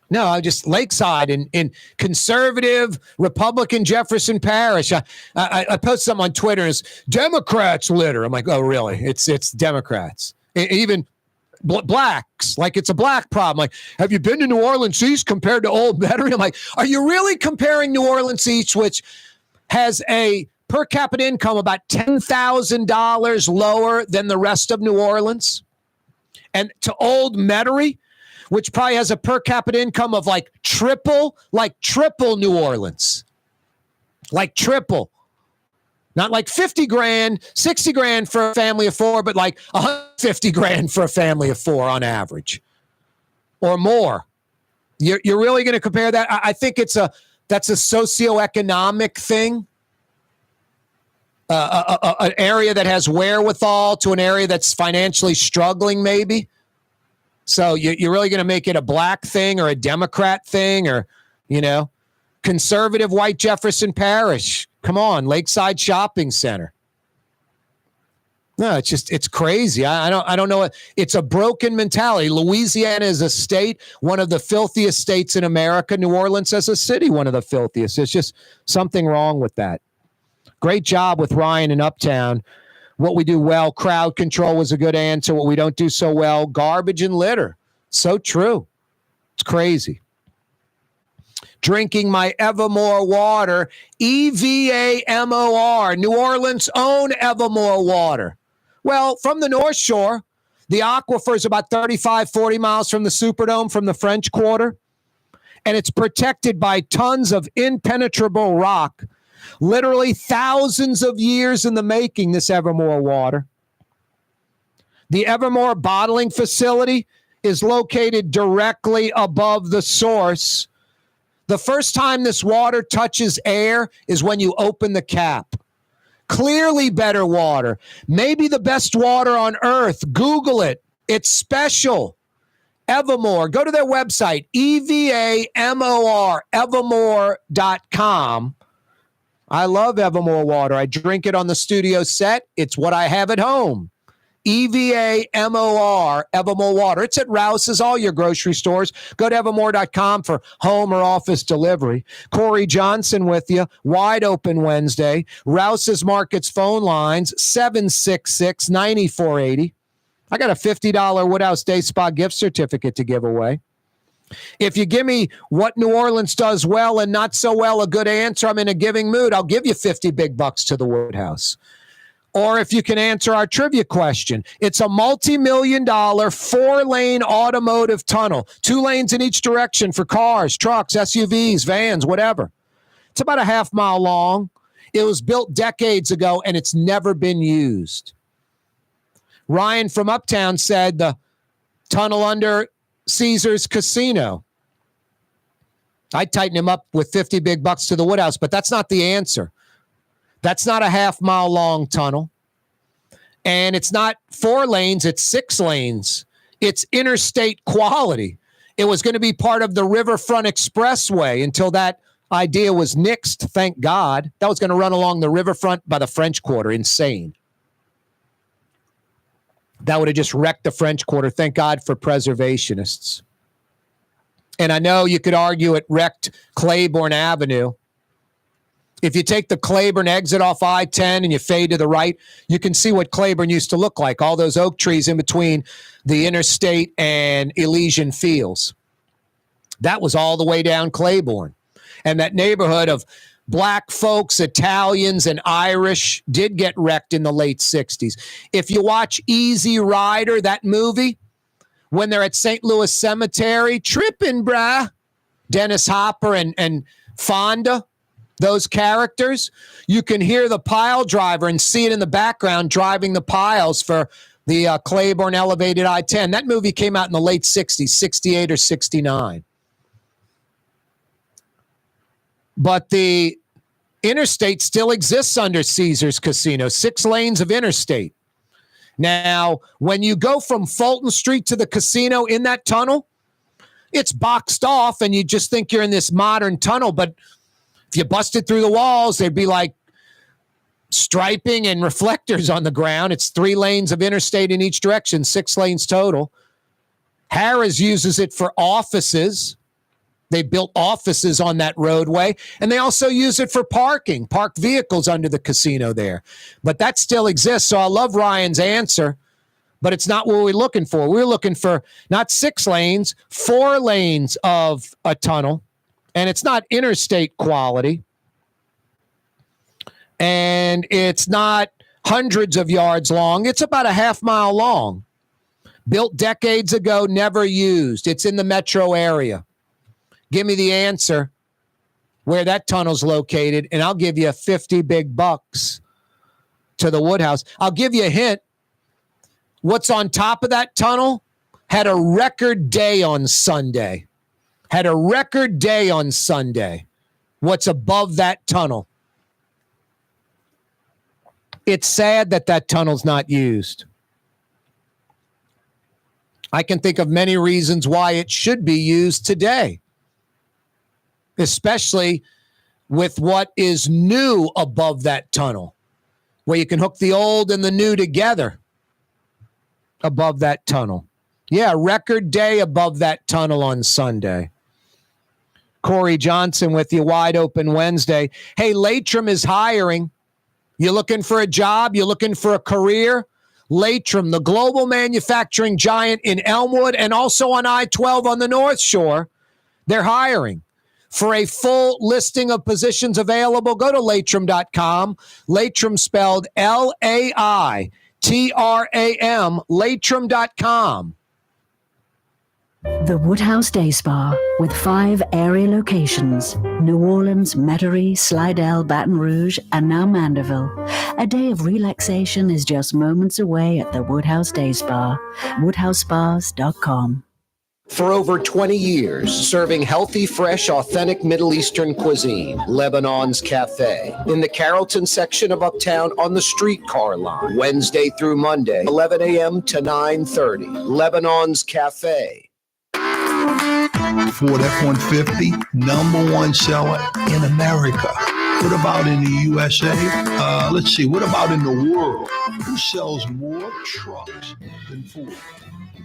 No, just Lakeside in conservative Republican Jefferson Parish. I posted something on Twitter. It's Democrats litter. I'm like, oh, really? It's Democrats. Even blacks, like it's a black problem. Like, have you been to New Orleans East compared to Old Metairie? I'm like, are you really comparing New Orleans East, which has a per capita income about $10,000 lower than the rest of New Orleans, and to Old Metairie, which probably has a per capita income of like triple New Orleans, like triple. Not like 50 grand, 60 grand for a family of four, but like 150 grand for a family of four on average or more. You're really going to compare that? I think that's a socioeconomic thing. An area that has wherewithal to an area that's financially struggling, maybe. So you're really going to make it a black thing or a Democrat thing or, conservative white Jefferson Parish. Come on, Lakeside Shopping Center. No, it's crazy. I don't know. It's a broken mentality. Louisiana is a state, one of the filthiest states in America. New Orleans as a city, one of the filthiest. There's just something wrong with that. Great job with Ryan in Uptown. What we do well, crowd control was a good answer. What we don't do so well, garbage and litter. So true. It's crazy. Drinking my Evermore water, EVAMOR, New Orleans' own Evermore water. Well, from the North Shore, the aquifer is about 35, 40 miles from the Superdome, from the French Quarter, and it's protected by tons of impenetrable rock, literally thousands of years in the making, this Evermore water. The Evermore bottling facility is located directly above the source. The first time this water touches air is when you open the cap. Clearly better water. Maybe the best water on earth. Google it. It's special. Evermore. Go to their website, EVAMOR, evermore.com. I love Evermore water. I drink it on the studio set. It's what I have at home. EVAMOR, Evermore water. It's at Rouse's, all your grocery stores. Go to evermore.com for home or office delivery. Corey Johnson with you. Wide open Wednesday. Rouse's Markets phone lines, 766-9480. I got a $50 Woodhouse Day Spa gift certificate to give away. If you give me what New Orleans does well and not so well, a good answer, I'm in a giving mood, I'll give you 50 big bucks to the Woodhouse. Or if you can answer our trivia question, it's a multi-million-dollar 4-lane automotive tunnel, 2 lanes in each direction for cars, trucks, SUVs, vans, whatever. It's about a half-mile long. It was built decades ago, and it's never been used. Ryan from Uptown said the tunnel under Caesars Casino. I'd tighten him up with 50 big bucks to the Woodhouse, but that's not the answer. That's not a half-mile long tunnel. And it's not 4 lanes, it's 6 lanes. It's interstate quality. It was going to be part of the Riverfront Expressway until that idea was nixed, thank God. That was going to run along the riverfront by the French Quarter. Insane. That would have just wrecked the French Quarter. Thank God for preservationists. And I know you could argue it wrecked Claiborne Avenue. If you take the Claiborne exit off I-10 and you fade to the right, you can see what Claiborne used to look like, all those oak trees in between the interstate and Elysian Fields. That was all the way down Claiborne. And that neighborhood of black folks, Italians, and Irish did get wrecked in the late 60s. If you watch Easy Rider, that movie, when they're at St. Louis Cemetery, tripping, brah, Dennis Hopper and Fonda, those characters, you can hear the pile driver and see it in the background driving the piles for the Claiborne elevated I-10. That movie came out in the late 60s, 68 or 69. But the interstate still exists under Caesars Casino, 6 lanes of interstate. Now, when you go from Fulton Street to the casino in that tunnel, it's boxed off and you just think you're in this modern tunnel, but if you busted through the walls, there'd be like striping and reflectors on the ground. It's 3 lanes of interstate in each direction, 6 lanes total. Harrah's uses it for offices. They built offices on that roadway, and they also use it for parking, parked vehicles under the casino there. But that still exists, so I love Ryan's answer. but it's not what we're looking for. We're looking for not 6 lanes, 4 lanes of a tunnel, and it's not interstate quality, and it's not hundreds of yards long. It's about a half mile long. Built decades ago, never used. It's in the metro area. Give me the answer where that tunnel's located, and I'll give you 50 big bucks to the Woodhouse. I'll give you a hint. What's on top of that tunnel had a record day on Sunday. Had a record day on Sunday. What's above that tunnel? It's sad that that tunnel's not used. I can think of many reasons why it should be used today, especially with what is new above that tunnel, where you can hook the old and the new together above that tunnel. Yeah, record day above that tunnel on Sunday. Corey Johnson with you, Wide Open Wednesday. Hey, Latrim is hiring. You looking for a job? You looking for a career? Latrim, the global manufacturing giant in Elmwood and also on I-12 on the North Shore, they're hiring. For a full listing of positions available, go to Latrim.com. Latrim spelled L-A-I-T-R-A-M, Latrim.com. The Woodhouse Day Spa, with 5 area locations: New Orleans, Metairie, Slidell, Baton Rouge, and now Mandeville. A day of relaxation is just moments away at the Woodhouse Day Spa. WoodhouseSpas.com. For over 20 years, serving healthy, fresh, authentic Middle Eastern cuisine, Lebanon's Cafe. In the Carrollton section of Uptown on the streetcar line, Wednesday through Monday, 11 a.m. to 9:30. Lebanon's Cafe. Ford F-150, #1 seller in America. What about in the USA? Let's see, what about in the world? Who sells more trucks than Ford?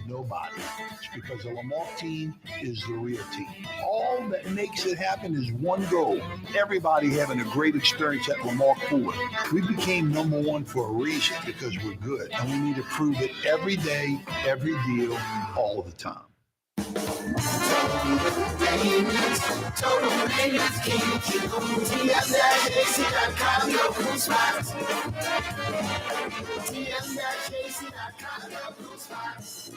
Nobody. It's because the Lamarck team is the real team. All that makes it happen is one goal: everybody having a great experience at Lamarck Ford. We became #1 for a reason, because we're good, and we need to prove it every day, every deal, all the time. Total maintenance keeps you cool. TM-AC.com, your cool spots. TM-AC.com, your cool spots.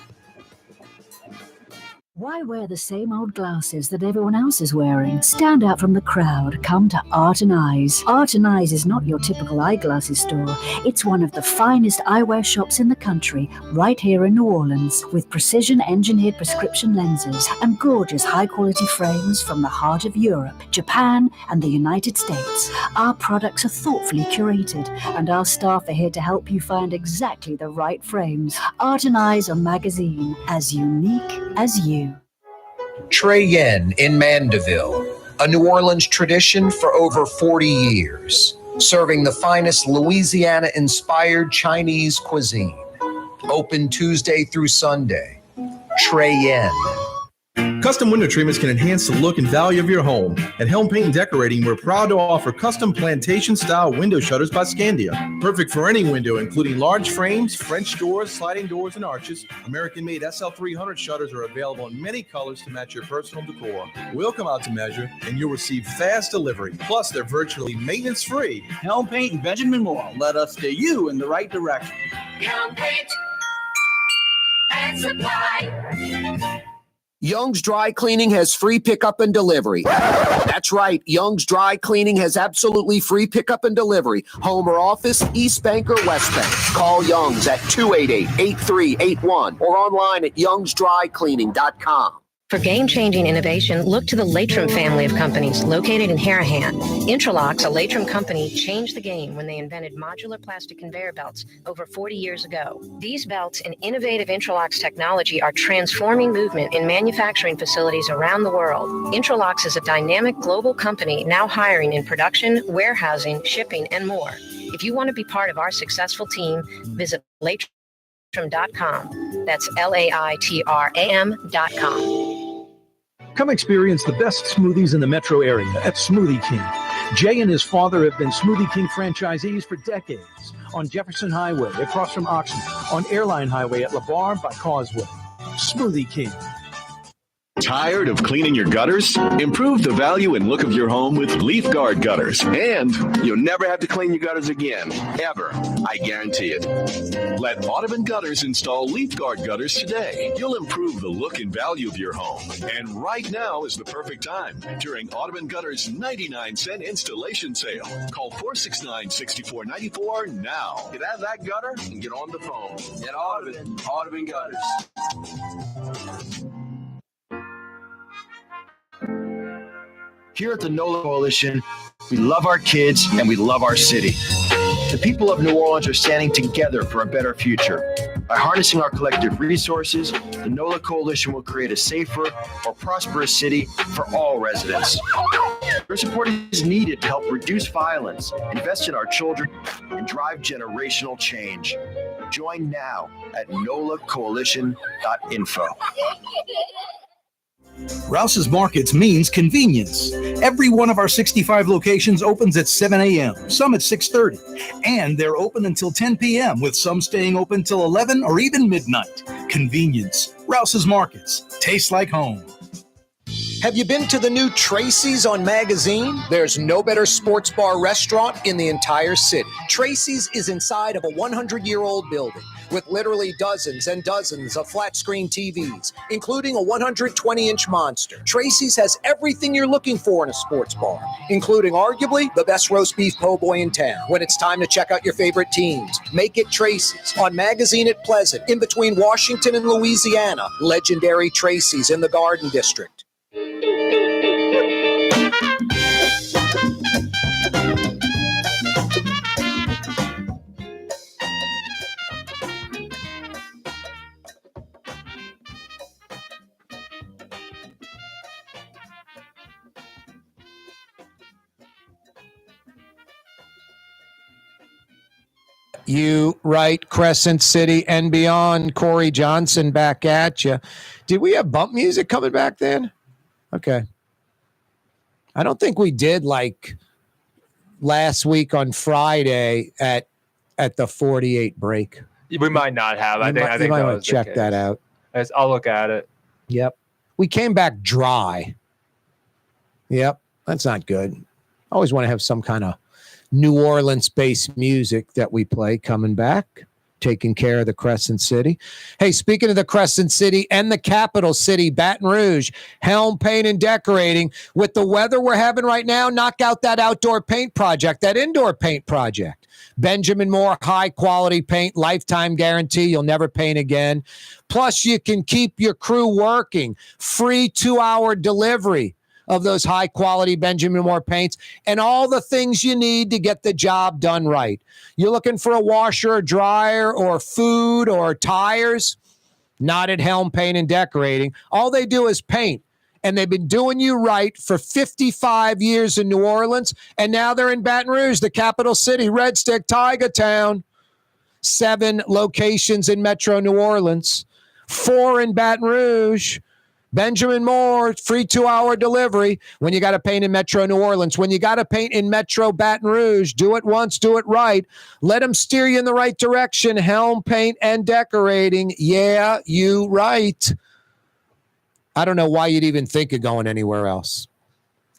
Why wear the same old glasses that everyone else is wearing? Stand out from the crowd. Come to Art and Eyes. Art and Eyes is not your typical eyeglasses store. It's one of the finest eyewear shops in the country, right here in New Orleans, with precision-engineered prescription lenses and gorgeous high-quality frames from the heart of Europe, Japan, and the United States. Our products are thoughtfully curated, and our staff are here to help you find exactly the right frames. Art and Eyes, a magazine as unique as you. Trey Yen in Mandeville, a New Orleans tradition for over 40 years, serving the finest Louisiana-inspired Chinese cuisine. Open Tuesday through Sunday. Trey Yen. Custom window treatments can enhance the look and value of your home. At Helm Paint and Decorating, we're proud to offer custom plantation-style window shutters by Scandia. Perfect for any window, including large frames, French doors, sliding doors, and arches. American-made SL300 shutters are available in many colors to match your personal decor. We'll come out to measure, and you'll receive fast delivery. Plus, they're virtually maintenance-free. Helm Paint and Benjamin Moore let us steer you in the right direction. Helm Paint and Supply. Young's Dry Cleaning has free pickup and delivery. That's right. Young's Dry Cleaning has absolutely free pickup and delivery. Home or office, East Bank or West Bank. Call Young's at 288-8381 or online at youngsdrycleaning.com. For game-changing innovation, look to the Latrim family of companies located in Harahan. Intralox, a Latrim company, changed the game when they invented modular plastic conveyor belts over 40 years ago. These belts and innovative Intralox technology are transforming movement in manufacturing facilities around the world. Intralox is a dynamic global company now hiring in production, warehousing, shipping, and more. If you want to be part of our successful team, visit Latrim.com. That's Latram.com. Come experience the best smoothies in the metro area at Smoothie King. Jay and his father have been Smoothie King franchisees for decades on Jefferson Highway across from Oxnard, on Airline Highway at LeBar by Causeway. Smoothie King. Tired of cleaning your gutters? Improve the value and look of your home with Leaf Guard gutters. And you'll never have to clean your gutters again, ever. I guarantee it. Let Audubon Gutters install Leaf Guard gutters today. You'll improve the look and value of your home. And right now is the perfect time during Audubon Gutters' 99-cent installation sale. Call 469-6494 now. Get out of that gutter and get on the phone. Get Audubon Gutters. Here at the NOLA Coalition, we love our kids and we love our city. The people of New Orleans are standing together for a better future. By harnessing our collective resources, the NOLA Coalition will create a safer, more prosperous city for all residents. Your support is needed to help reduce violence, invest in our children, and drive generational change. Join now at nolacoalition.info. Rouse's Markets means convenience. Every one of our 65 locations opens at 7 a.m., some at 6:30, and they're open until 10 p.m., with some staying open till 11 or even midnight. Convenience. Rouse's Markets. Tastes like home. Have you been to the new Tracy's on Magazine? There's no better sports bar restaurant in the entire city. Tracy's is inside of a 100-year-old building with literally dozens and dozens of flat-screen TVs, including a 120-inch monster. Tracy's has everything you're looking for in a sports bar, including arguably the best roast beef po' boy in town. When it's time to check out your favorite teams, make it Tracy's. On Magazine at Pleasant, in between Washington and Louisiana, legendary Tracy's in the Garden District. You right, Crescent City and beyond. Corey Johnson back at you. Did we have bump music coming back then? Okay. I don't think we did like last week on Friday at the 48 break. We might not have. I think might that want was to check that out. I'll look at it. Yep. We came back dry. Yep. That's not good. Always want to have some kind of New Orleans-based music that we play coming back, taking care of the Crescent City. Hey, speaking of the Crescent City and the capital city, Baton Rouge, Helm Paint and Decorating. With the weather we're having right now, knock out that outdoor paint project, that indoor paint project. Benjamin Moore, high-quality paint, lifetime guarantee. You'll never paint again. Plus, you can keep your crew working. Free 2-hour delivery of those high-quality Benjamin Moore paints and all the things you need to get the job done right. You're looking for a washer, or dryer, or food, or tires? Not at Helm Paint and Decorating. All they do is paint, and they've been doing you right for 55 years in New Orleans, and now they're in Baton Rouge, the capital city, Red Stick, Tiger Town. 7 locations in Metro New Orleans, 4 in Baton Rouge. Benjamin Moore, free 2-hour delivery. When you got to paint in Metro New Orleans, when you got to paint in Metro Baton Rouge, do it once, do it right. Let them steer you in the right direction. Helm Paint and Decorating. Yeah, you right. I don't know why you'd even think of going anywhere else.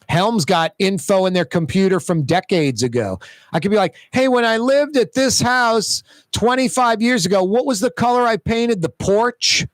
Helm's got info in their computer from decades ago. I could be like, hey, when I lived at this house 25 years ago, what was the color I painted the porch?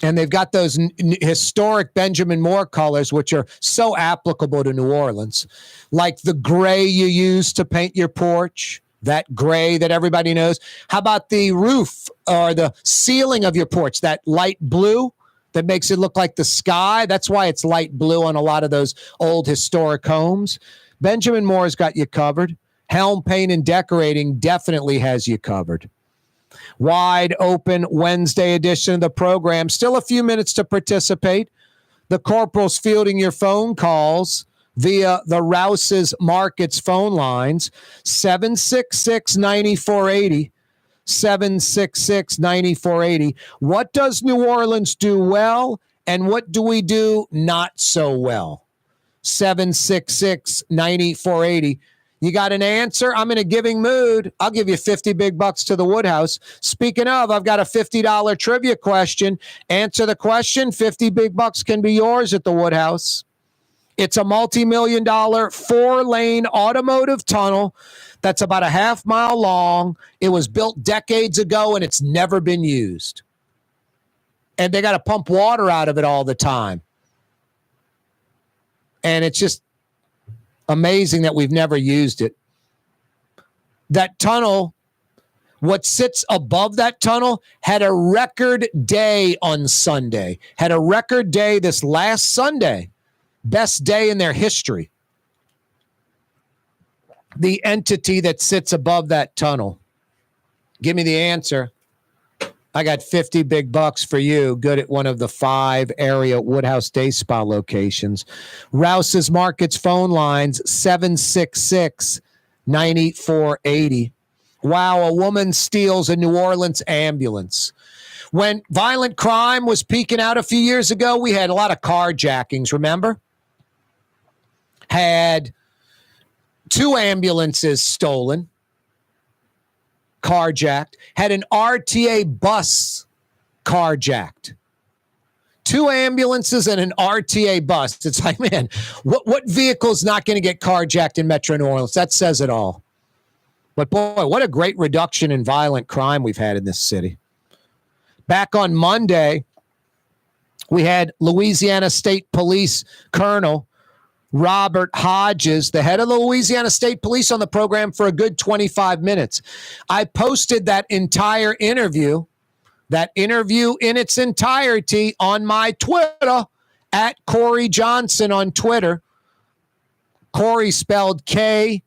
And they've got those historic Benjamin Moore colors, which are so applicable to New Orleans, like the gray you use to paint your porch, that gray that everybody knows. How about the roof or the ceiling of your porch, that light blue that makes it look like the sky? That's why it's light blue on a lot of those old historic homes. Benjamin Moore's got you covered. Helm Paint and Decorating definitely has you covered. Wide open Wednesday edition of the program. Still a few minutes to participate. The Corporal's fielding your phone calls via the Rouse's Markets phone lines, 766-9480, 766-9480. What does New Orleans do well, and what do we do not so well? 766-9480. You got an answer? I'm in a giving mood. I'll give you 50 big bucks to the Woodhouse. Speaking of, I've got a $50 trivia question. Answer the question. 50 big bucks can be yours at the Woodhouse. It's a multi-million-dollar 4-lane automotive tunnel that's about a half mile long. It was built decades ago, and it's never been used. And they got to pump water out of it all the time. And it's just amazing that we've never used it. That tunnel, what sits above that tunnel, had a record day on Sunday. Had a record day this last Sunday. Best day in their history. The entity that sits above that tunnel. Give me the answer. I got 50 big bucks for you. Good at one of the 5 area Woodhouse Day Spa locations. Rouse's Markets phone lines 766-9480. Wow, a woman steals a New Orleans ambulance. When violent crime was peaking out a few years ago, we had a lot of carjackings, remember? Had 2 ambulances stolen, carjacked, had an RTA bus carjacked. 2 ambulances and an RTA bus. It's like, man, what vehicle's not going to get carjacked in Metro New Orleans? That says it all. But boy, what a great reduction in violent crime we've had in this city. Back on Monday, we had Louisiana State Police Colonel Robert Hodges, the head of the Louisiana State Police, on the program for a good 25 minutes. I posted that entire interview in its entirety on my Twitter at Corey Johnson on Twitter. Corey spelled K-A-A-R-E.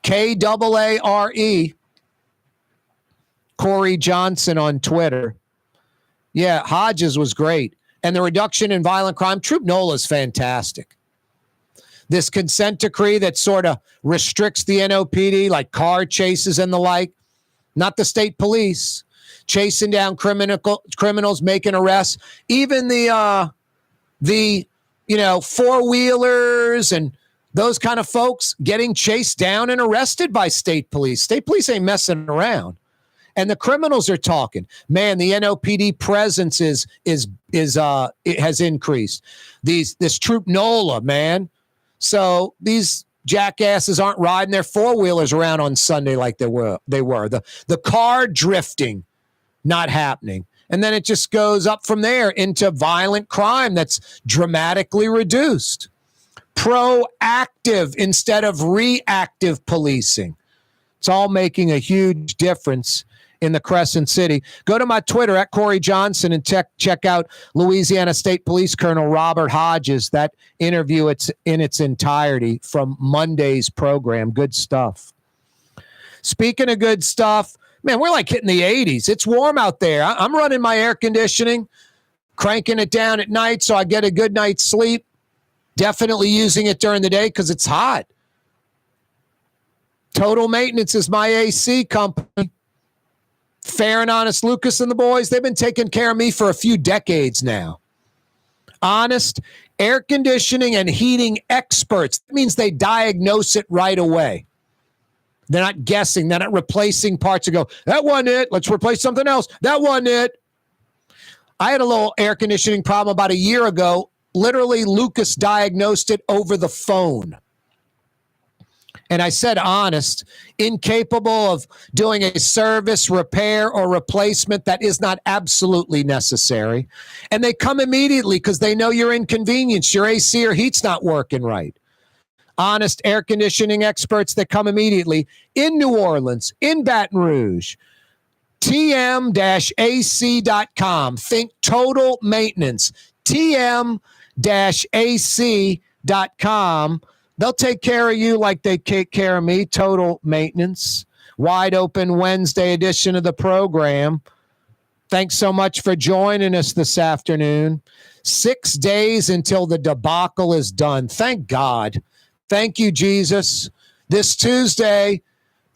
K-A-A-R-E. Corey Johnson on Twitter. Yeah, Hodges was great. And the reduction in violent crime, Troop NOLA is fantastic. This consent decree that sort of restricts the NOPD, like car chases and the like, not the state police, chasing down criminals, making arrests, even the four-wheelers and those kind of folks getting chased down and arrested by state police. State police ain't messing around. And the criminals are talking. Man, the NOPD presence it has increased. This Troop NOLA, man. So these jackasses aren't riding their four-wheelers around on Sunday like they were. The car drifting not happening. And then it just goes up from there into violent crime that's dramatically reduced. Proactive instead of reactive policing. It's all making a huge difference in the Crescent City. Go to my Twitter at Corey Johnson and check out Louisiana State Police Colonel Robert Hodges. That interview, it's in its entirety from Monday's program. Good stuff. Speaking of good stuff, man, we're like hitting the 80s. It's warm out there. I'm running my air conditioning, cranking it down at night so I get a good night's sleep. Definitely using it during the day because it's hot. Total Maintenance is my AC company. Fair and Honest Lucas and the boys, they've been taking care of me for a few decades now. Honest air conditioning and heating experts. That means they diagnose it right away. They're not guessing. They're not replacing parts and go, that wasn't it. Let's replace something else. That wasn't it. I had a little air conditioning problem about a year ago. Literally, Lucas diagnosed it over the phone. And I said, Honest, incapable of doing a service, repair, or replacement that is not absolutely necessary. And they come immediately because they know you're inconvenienced. Your AC or heat's not working right. Honest air conditioning experts that come immediately in New Orleans, in Baton Rouge. TM-AC.com. Think Total Maintenance. TM-AC.com. They'll take care of you like they take care of me. Total Maintenance. Wide open Wednesday edition of the program. Thanks so much for joining us this afternoon. 6 days until the debacle is done. Thank God. Thank you, Jesus. This Tuesday,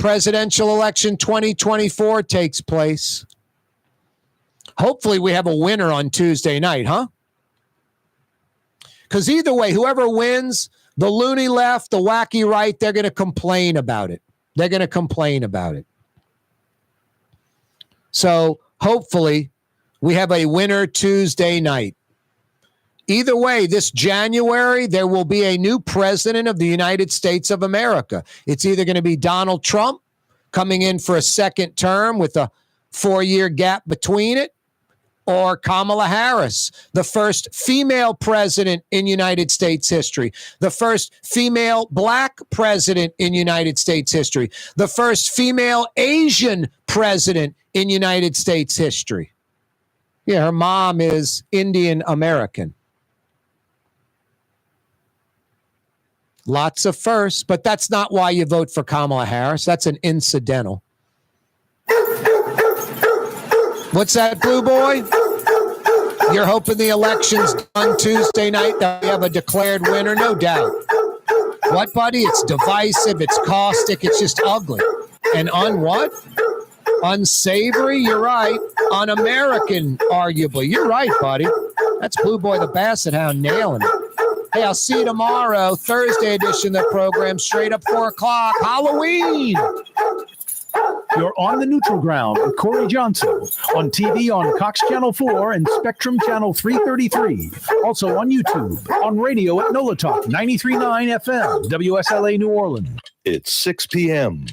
presidential election 2024 takes place. Hopefully we have a winner on Tuesday night, huh? Because either way, whoever wins, the loony left, the wacky right, they're going to complain about it. They're going to complain about it. So hopefully we have a winner Tuesday night. Either way, this January, there will be a new president of the United States of America. It's either going to be Donald Trump coming in for a second term with a 4-year gap between it, or Kamala Harris, the first female president in United States history, the first female black president in United States history, the first female Asian president in United States history. Yeah, her mom is Indian American. Lots of firsts, but that's not why you vote for Kamala Harris. That's an incidental. What's that, Blue Boy? You're hoping the election's done Tuesday night, that we have a declared winner? No doubt. What, buddy? It's divisive, it's caustic, it's just ugly. And what? Unsavory? You're right. Un-American, arguably. You're right, buddy. That's Blue Boy the Basset Hound nailing it. Hey, I'll see you tomorrow, Thursday edition of the program, straight up 4 o'clock, Halloween. You're on the neutral ground with Corey Johnson on TV on Cox Channel 4 and Spectrum Channel 333. Also on YouTube, on radio at NOLA Talk 93.9 FM, WSLA New Orleans. It's 6 p.m.